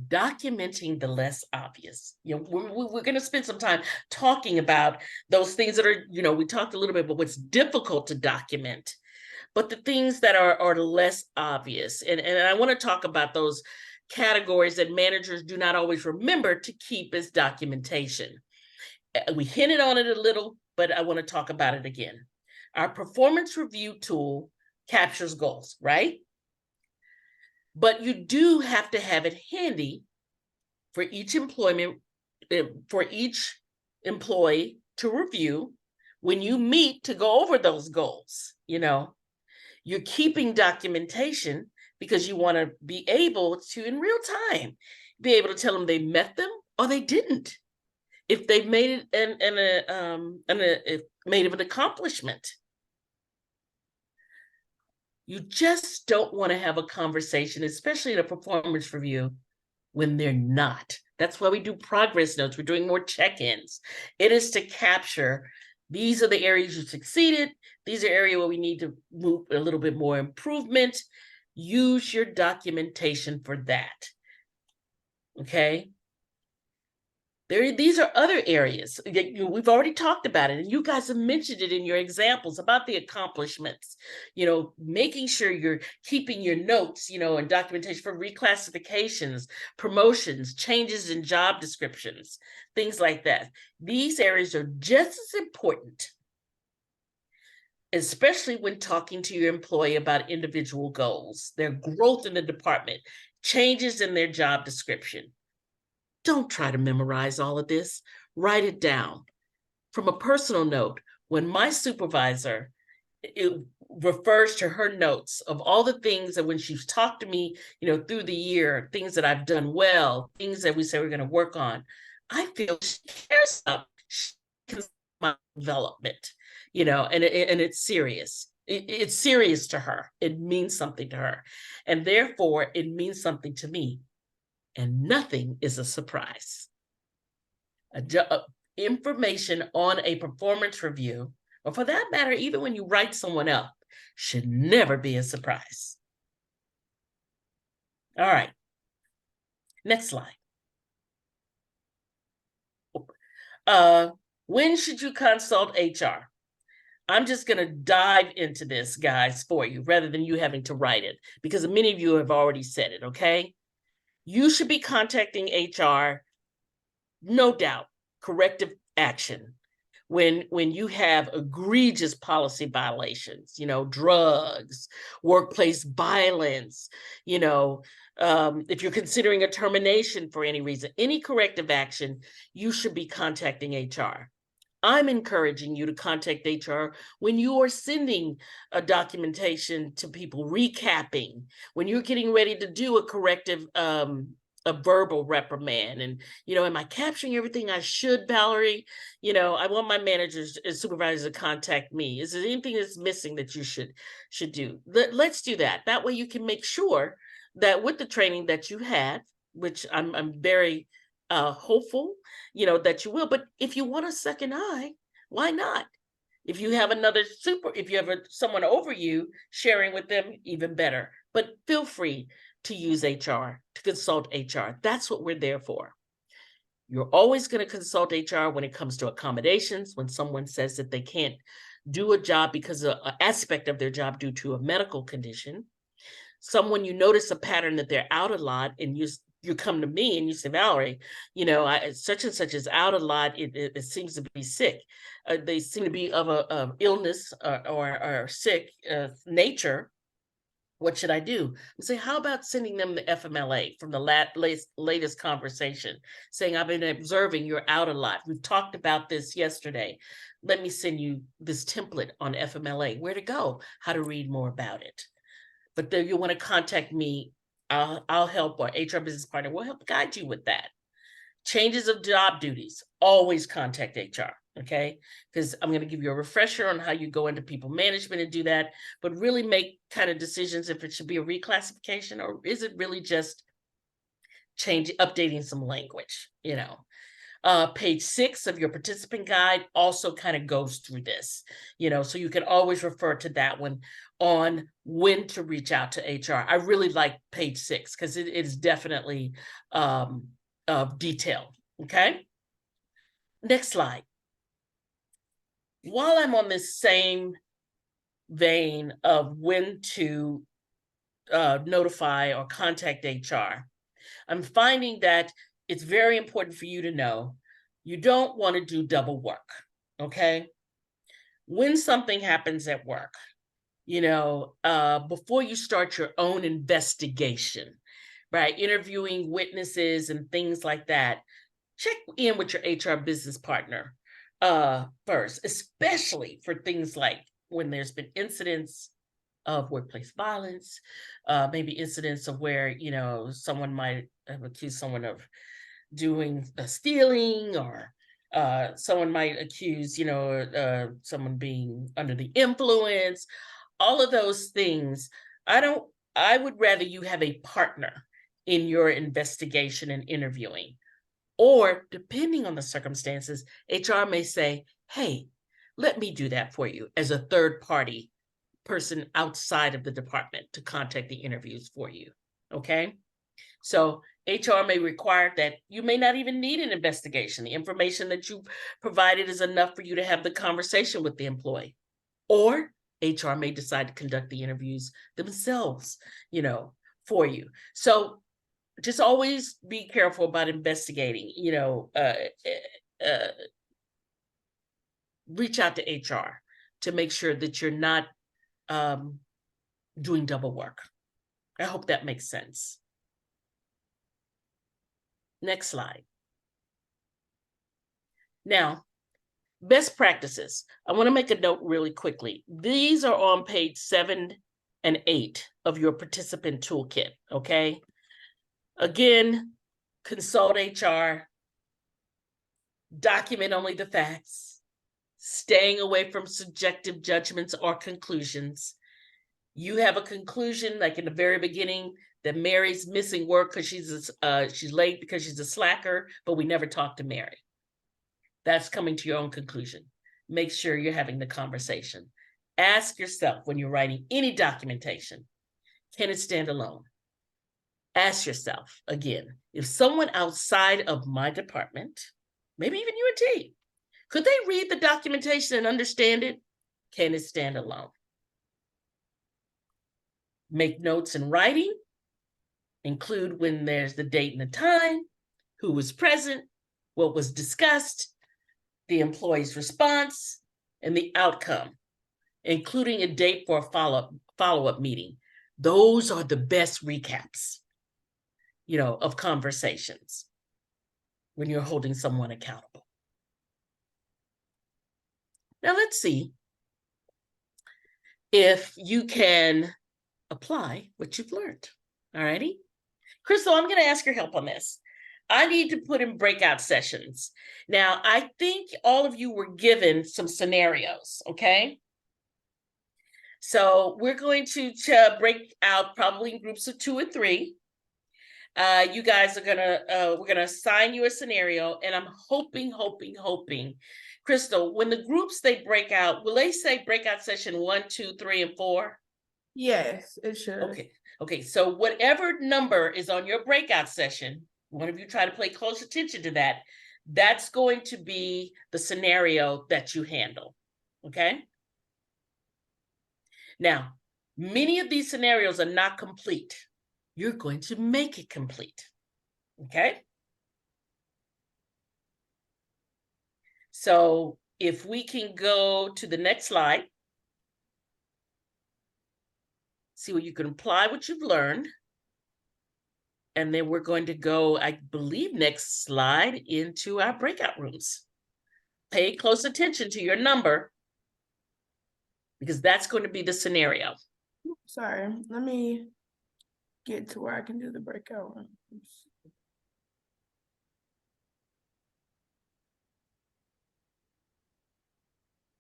Documenting the less obvious. We're going to spend some time talking about those things that are, we talked a little bit about what's difficult to document, but the things that are less obvious. And I want to talk about those categories that managers do not always remember to keep as documentation. We hinted on it a little, but I want to talk about it again. Our performance review tool captures goals, right? But you do have to have it handy for each for each employee to review when you meet to go over those goals. You're keeping documentation because you want to be able to, in real time, be able to tell them they met them or they didn't. If they've made it made of an accomplishment. You just don't want to have a conversation, especially in a performance review, when they're not. That's why we do progress notes. We're doing more check-ins. It is to capture, these are the areas you succeeded. These are areas where we need to move a little bit more improvement. Use your documentation for that. Okay? These are other areas. We've already talked about it, and you guys have mentioned it in your examples about the accomplishments. Making sure you're keeping your notes, and documentation for reclassifications, promotions, changes in job descriptions, things like that. These areas are just as important, especially when talking to your employee about individual goals, their growth in the department, changes in their job description. Don't try to memorize all of this. Write it down. From a personal note, when my supervisor refers to her notes of all the things that when she's talked to me, through the year, things that I've done well, things that we say we're going to work on, I feel she cares about my development, and it's serious. It's serious to her. It means something to her. And therefore, it means something to me. And nothing is a surprise. Information on a performance review, or for that matter, even when you write someone up, should never be a surprise. All right. Next slide. When should you consult HR? I'm just going to dive into this, guys, for you, rather than you having to write it, because many of you have already said it, okay? You should be contacting HR, no doubt, corrective action. When you have egregious policy violations, drugs, workplace violence, if you're considering a termination for any reason, any corrective action, you should be contacting HR. I'm encouraging you to contact HR when you are sending a documentation to people, recapping, when you're getting ready to do a corrective, a verbal reprimand. And, am I capturing everything I should, Valerie? I want my managers and supervisors to contact me. Is there anything that's missing that you should do? Let's do that. That way you can make sure that with the training that you had, which I'm very hopeful, that you will. But if you want a second eye, why not? If you have if you have someone over you, sharing with them, even better. But feel free to use HR, to consult HR. That's what we're there for. You're always going to consult HR when it comes to accommodations, when someone says that they can't do a job because of an aspect of their job due to a medical condition. Someone you notice a pattern that they're out a lot, and you come to me and you say, Valerie, such and such is out a lot. It seems to be sick. They seem to be of a illness or sick nature. What should I do? I say, how about sending them the FMLA from the latest conversation, saying, I've been observing you're out a lot. We've talked about this yesterday. Let me send you this template on FMLA, where to go, how to read more about it. But then you want to contact me, I'll help, or HR business partner will help guide you with that. Changes of job duties, always contact HR, okay? Because I'm going to give you a refresher on how you go into people management and do that, but really make kind of decisions if it should be a reclassification or is it really just updating some language, Page 6 of your participant guide also kind of goes through this, so you can always refer to that one on when to reach out to HR. I really like page 6 because it is definitely detailed, okay? Next slide. While I'm on this same vein of when to notify or contact HR, I'm finding that it's very important for you to know you don't want to do double work, okay? When something happens at work, before you start your own investigation, right? Interviewing witnesses and things like that. Check in with your HR business partner first, especially for things like when there's been incidents of workplace violence, maybe incidents of where, someone might have accused someone of doing stealing, or someone might accuse, someone being under the influence, all of those things. I would rather you have a partner in your investigation and interviewing. Or depending on the circumstances, HR may say, hey, let me do that for you as a third party person outside of the department to contact the interviews for you. Okay. So HR may require that you may not even need an investigation. The information that you provided is enough for you to have the conversation with the employee. Or HR may decide to conduct the interviews themselves, for you. So just always be careful about investigating, reach out to HR to make sure that you're not doing double work. I hope that makes sense. Next slide. Now, best practices. I want to make a note really quickly. These are on page 7 and 8 of your participant toolkit, okay? Again, consult HR, document only the facts, staying away from subjective judgments or conclusions. You have a conclusion, like in the very beginning, that Mary's missing work because she's late because she's a slacker, but we never talked to Mary. That's coming to your own conclusion. Make sure you're having the conversation. Ask yourself when you're writing any documentation, can it stand alone? Ask yourself again, if someone outside of my department, maybe even UNT, could they read the documentation and understand it? Can it stand alone? Make notes in writing, include when there's the date and the time, who was present, what was discussed, the employee's response, and the outcome, including a date for a follow-up meeting. Those are the best recaps, of conversations when you're holding someone accountable. Now let's see if you can apply what you've learned. All righty. Crystal, I'm going to ask your help on this. I need to put in breakout sessions. Now, I think all of you were given some scenarios, okay? So we're going to break out probably in groups of 2 or 3. You guys are we're gonna assign you a scenario, and I'm hoping, Crystal, when the groups they break out, will they say breakout session 1, 2, 3, and 4? Yes, it should. Okay. So whatever number is on your breakout session, one of you try to pay close attention to that. That's going to be the scenario that you handle. Okay. Now, many of these scenarios are not complete. You're going to make it complete. Okay. So if we can go to the next slide, see where you can apply what you've learned. And then we're going to go, I believe, next slide into our breakout rooms. Pay close attention to your number, because that's going to be the scenario. Sorry, let me get to where I can do the breakout rooms.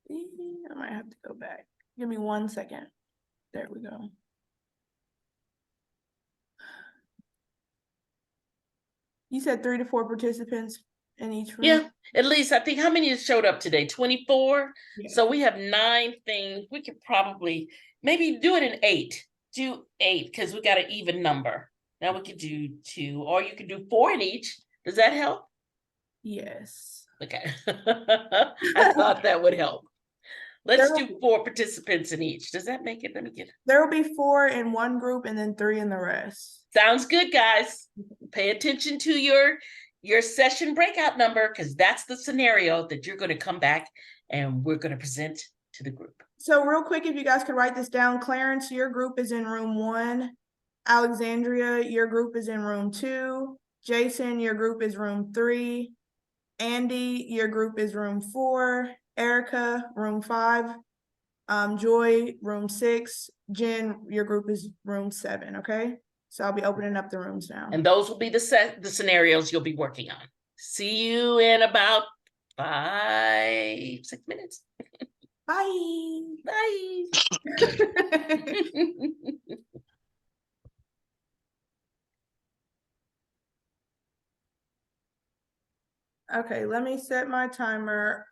I might have to go back. Give me 1 second. There we go. You said 3 to 4 participants in each room? Yeah, at least. I think, how many showed up today? 24. Yeah. So we have 9 things. We could probably maybe do it in 8. Do 8 because we got an even number. Now we could do 2, or you could do 4 in each. Does that help? Yes. Okay. I thought that would help. Let's do 4 participants in each. Does that make it? Let me get it. There will be 4 in one group and then 3 in the rest. Sounds good, guys. Pay attention to your session breakout number, because that's the scenario that you're going to come back and we're going to present to the group. So real quick, if you guys could write this down, Clarence, your group is in room 1. Alexandria, your group is in room 2. Jason, your group is room 3. Andy, your group is room 4. Erica, room 5. Joy, room 6. Jen, your group is room 7, okay? So I'll be opening up the rooms now. And those will be the scenarios you'll be working on. See you in about 5-6 minutes. Bye. Bye. Okay, let me set my timer.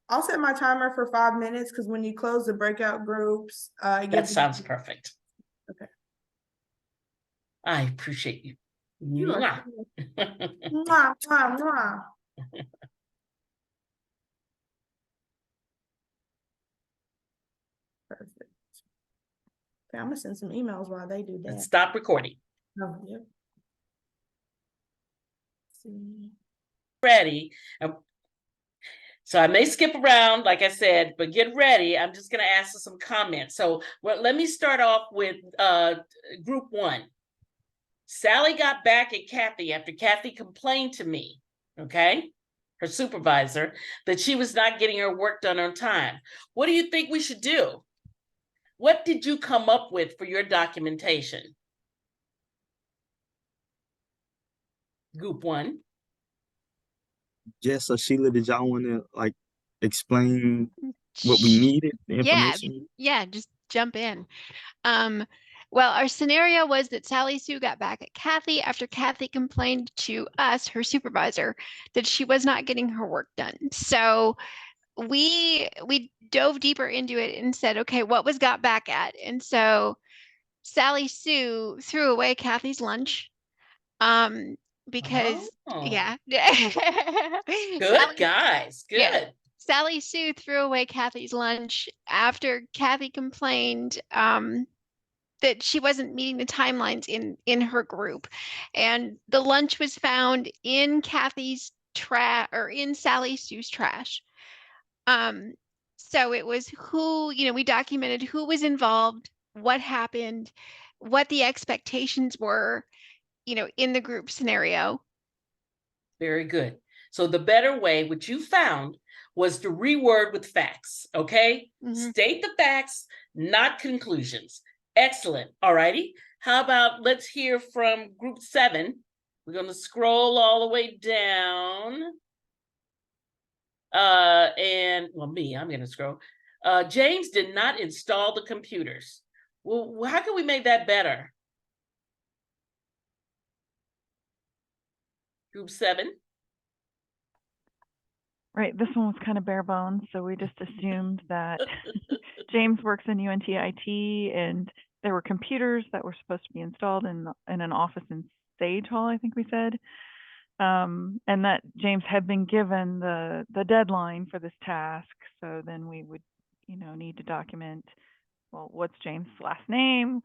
I'll set my timer for 5 minutes because when you close the breakout groups, it That gives sounds perfect. Okay. I appreciate you. You are Mwah. Mwah, mwah, mwah. Perfect. Okay, I'm gonna send some emails while they do that. Stop recording. Oh, yep. See. Ready. So I may skip around, like I said, but get ready. I'm just going to ask for some comments. So let me start off with group 1. Sally got back at Kathy after Kathy complained to me, okay, her supervisor, that she was not getting her work done on time. What do you think we should do? What did you come up with for your documentation? Group 1. Jess, so Sheila, did y'all want to like explain what we needed, the information? Yeah, just jump in. Well, our scenario was that Sally Sue got back at Kathy after Kathy complained to us, her supervisor, that she was not getting her work done. So we dove deeper into it and said, okay, what was got back at? And so Sally Sue threw away Kathy's lunch. Because yeah. Good guys, good. Yeah. Sally Sue threw away Kathy's lunch after Kathy complained that she wasn't meeting the timelines in her group. And the lunch was found in Kathy's trash or in Sally Sue's trash. So it was we documented who was involved, what happened, what the expectations were, in the group scenario. Very good. So the better way, which you found, was to reword with facts, okay? State the facts, not conclusions. Excellent. All righty. How about let's hear from group 7. We're going to scroll all the way down. I'm going to scroll. James did not install the computers. Well, how can we make that better? Group 7. Right, this one was kind of bare bones, so we just assumed that James works in UNT IT, and there were computers that were supposed to be installed in an office in Sage Hall, I think we said, and that James had been given the deadline for this task. So then we would, need to document, well, what's James' last name,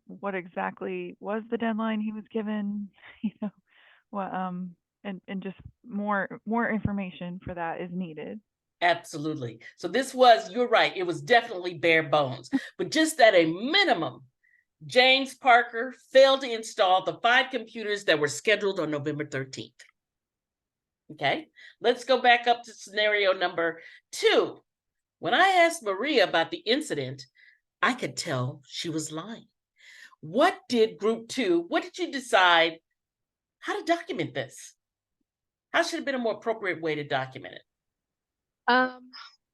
what exactly was the deadline he was given, what and just more information for that is needed. Absolutely. So this was, you're right, it was definitely bare bones, but just at a minimum, James Parker failed to install the 5 computers that were scheduled on November 13th. Okay, let's go back up to scenario number 2. When I asked Maria about the incident, I could tell she was lying. What did group 2, what did you decide how to document this? How should have been a more appropriate way to document it?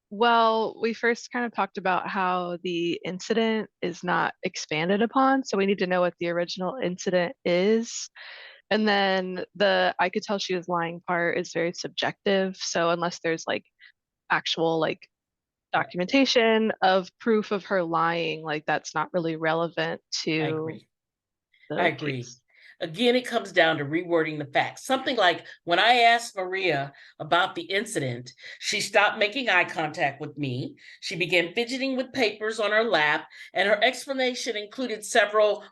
Well, we first kind of talked about how the incident is not expanded upon, so we need to know what the original incident is. And then I could tell she was lying part is very subjective. So unless there's like actual like documentation of proof of her lying, like that's not really relevant to I agree. Again, it comes down to rewording the facts. Something like when I asked Maria about the incident, she stopped making eye contact with me. She began fidgeting with papers on her lap, and her explanation included several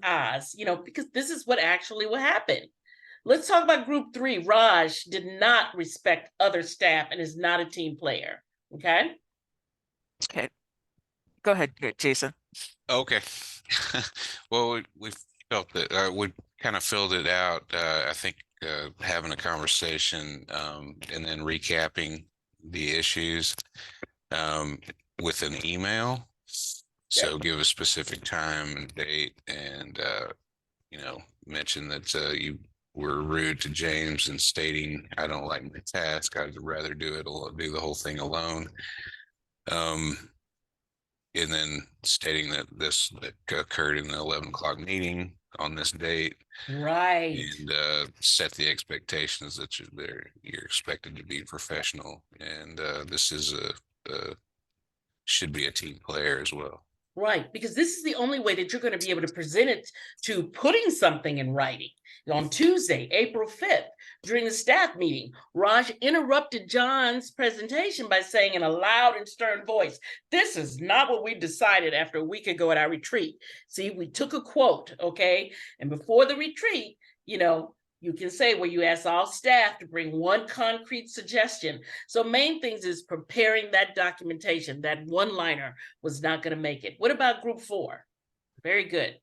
ahs, because this is what happened. Let's talk about group 3. Raj did not respect other staff and is not a team player. Okay. Okay, go ahead, Jason. Okay. Well, we felt that we kind of filled it out. I think having a conversation and then recapping the issues with an email. So give a specific time and date, and mention that you were rude to James and stating, "I don't like my task. I'd rather do the whole thing alone." Um, and then stating that this occurred in the 11 o'clock meeting on this date, Right. and set the expectations that you're expected to be professional, and this is should be a team player as well. Right, because this is the only way that you're going to be able to present it to putting something in writing. On Tuesday, April 5th, during the staff meeting, Raj interrupted John's presentation by saying in a loud and stern voice, "This is not what we decided after a week ago at our retreat." See, we took a quote, okay? And before the retreat, you can say where you ask all staff to bring one concrete suggestion. So main things is preparing that documentation. That one-liner was not going to make it. What about group 4? Very good.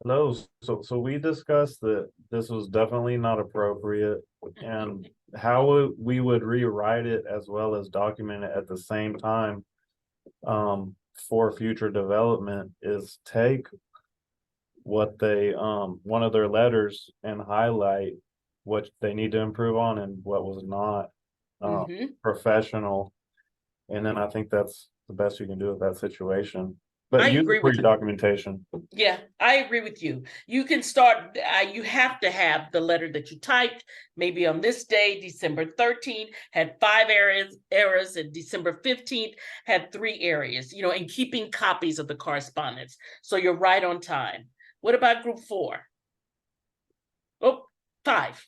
Hello. So we discussed that this was definitely not appropriate, and how we would rewrite it as well as document it at the same time for future development is take what they one of their letters and highlight what they need to improve on and what was not professional, and then I think that's the best you can do with that situation. But I use agree it for with your you. documentation. Yeah, I agree with you. You can start, you have to have the letter that you typed, maybe on this day, December 13th, had 5 errors, and December 15th had 3 areas, and keeping copies of the correspondence. So you're right on time. What about group 4? Oh, 5.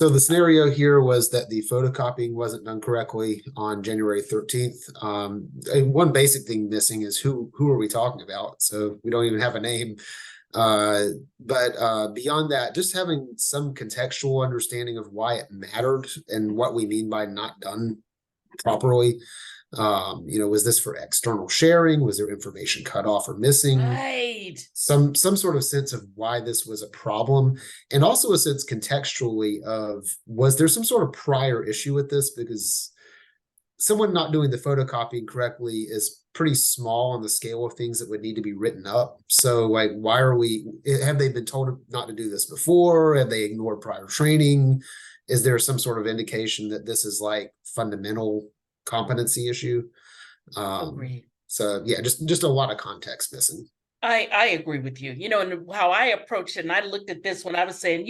So the scenario here was that the photocopying wasn't done correctly on January 13th. And one basic thing missing is who are we talking about? So we don't even have a name. But beyond that, just having some contextual understanding of why it mattered and what we mean by not done properly. Was this for external sharing? Was there information cut off or missing? Right. Some sort of sense of why this was a problem, and also a sense contextually of, was there some sort of prior issue with this? Because someone not doing the photocopying correctly is pretty small on the scale of things that would need to be written up. So like, have they been told not to do this before? Have they ignored prior training? Is there some sort of indication that this is like fundamental competency issue? Agreed. So yeah, just a lot of context missing. I agree with you. And how I approached it, and I looked at this when I was saying,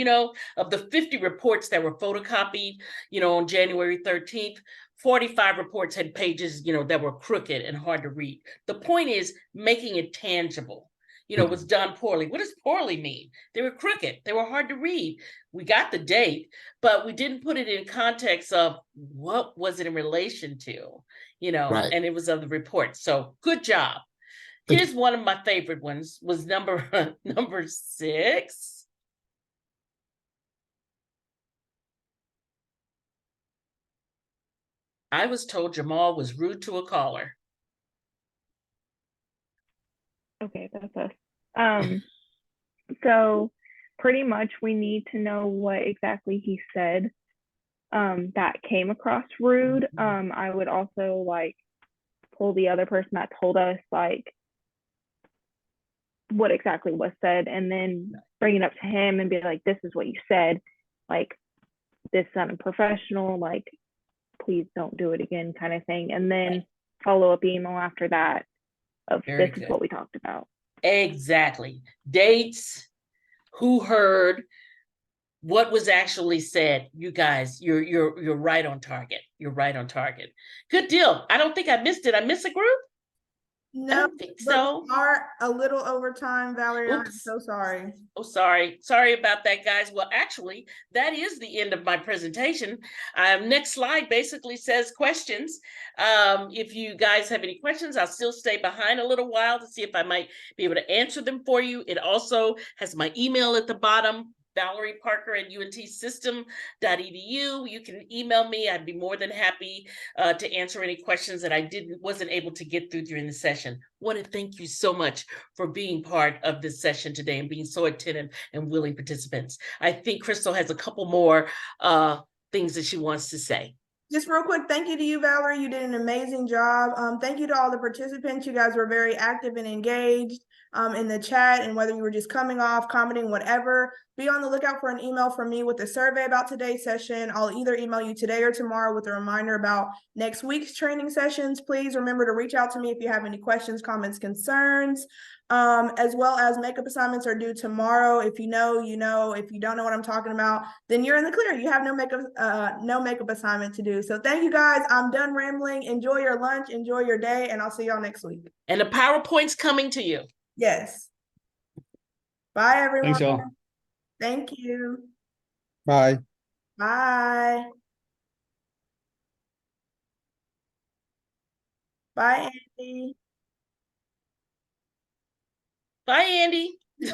of the 50 reports that were photocopied, on January 13th, 45 reports had pages, that were crooked and hard to read. The point is making it tangible, was done poorly. What does poorly mean? They were crooked. They were hard to read. We got the date, but we didn't put it in context of what was it in relation to, Right. And it was of the report. So good job. Here's one of my favorite ones, was number 6. I was told Jamal was rude to a caller. Okay, that's us. So pretty much we need to know what exactly he said that came across rude. I would also pull the other person that told us what exactly was said, and then bring it up to him and be like, this is what you said, this sounded professional, please don't do it again, kind of thing. And then follow up email after that of this is what we talked about. Exactly. Dates, who heard, what was actually said. You guys, you're right on target. You're right on target. Good deal. I don't think I missed it. I missed a group? No, I don't think so. We are a little over time, Valerie. Oops. I'm so sorry. Oh, sorry. Sorry about that, guys. Well, actually, that is the end of my presentation. Next slide basically says questions. If you guys have any questions, I'll still stay behind a little while to see if I might be able to answer them for you. It also has my email at the bottom. Valerie Parker at untsystem.edu. You can email me. I'd be more than happy to answer any questions that I wasn't able to get through during the session. I want to thank you so much for being part of this session today and being so attentive and willing participants. I think Crystal has a couple more things that she wants to say. Just real quick, thank you to you, Valerie. You did an amazing job. Thank you to all the participants. You guys were very active and engaged in the chat, and whether you were just coming off, commenting, whatever, be on the lookout for an email from me with a survey about today's session. I'll either email you today or tomorrow with a reminder about next week's training sessions. Please remember to reach out to me if you have any questions, comments, concerns. As well as makeup assignments are due tomorrow. If you know, you know. If you don't know what I'm talking about, then you're in the clear. You have no makeup assignment to do. So thank you guys. I'm done rambling. Enjoy your lunch, enjoy your day, and I'll see y'all next week. And the PowerPoint's coming to you. Yes. Bye, everyone. Thanks, y'all. Thank you. Bye. Bye. Bye, Andy. Bye, Andy. You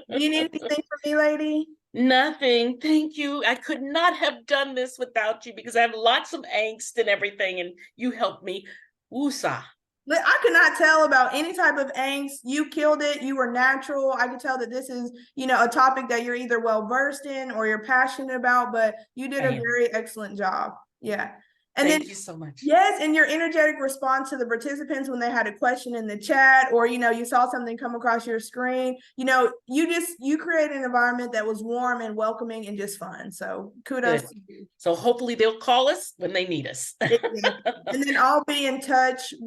need anything from me, lady? Nothing. Thank you. I could not have done this without you because I have lots of angst and everything, and you helped me. Woosah. I could not tell about any type of angst. You killed it. You were natural. I could tell that this is, a topic that you're either well versed in or you're passionate about, but you did a very excellent job. Yeah. And Thank you so much. Yes, and your energetic response to the participants when they had a question in the chat, or you saw something come across your screen, you created an environment that was warm and welcoming and just fun. So kudos to you. So hopefully they'll call us when they need us. And then I'll be in touch with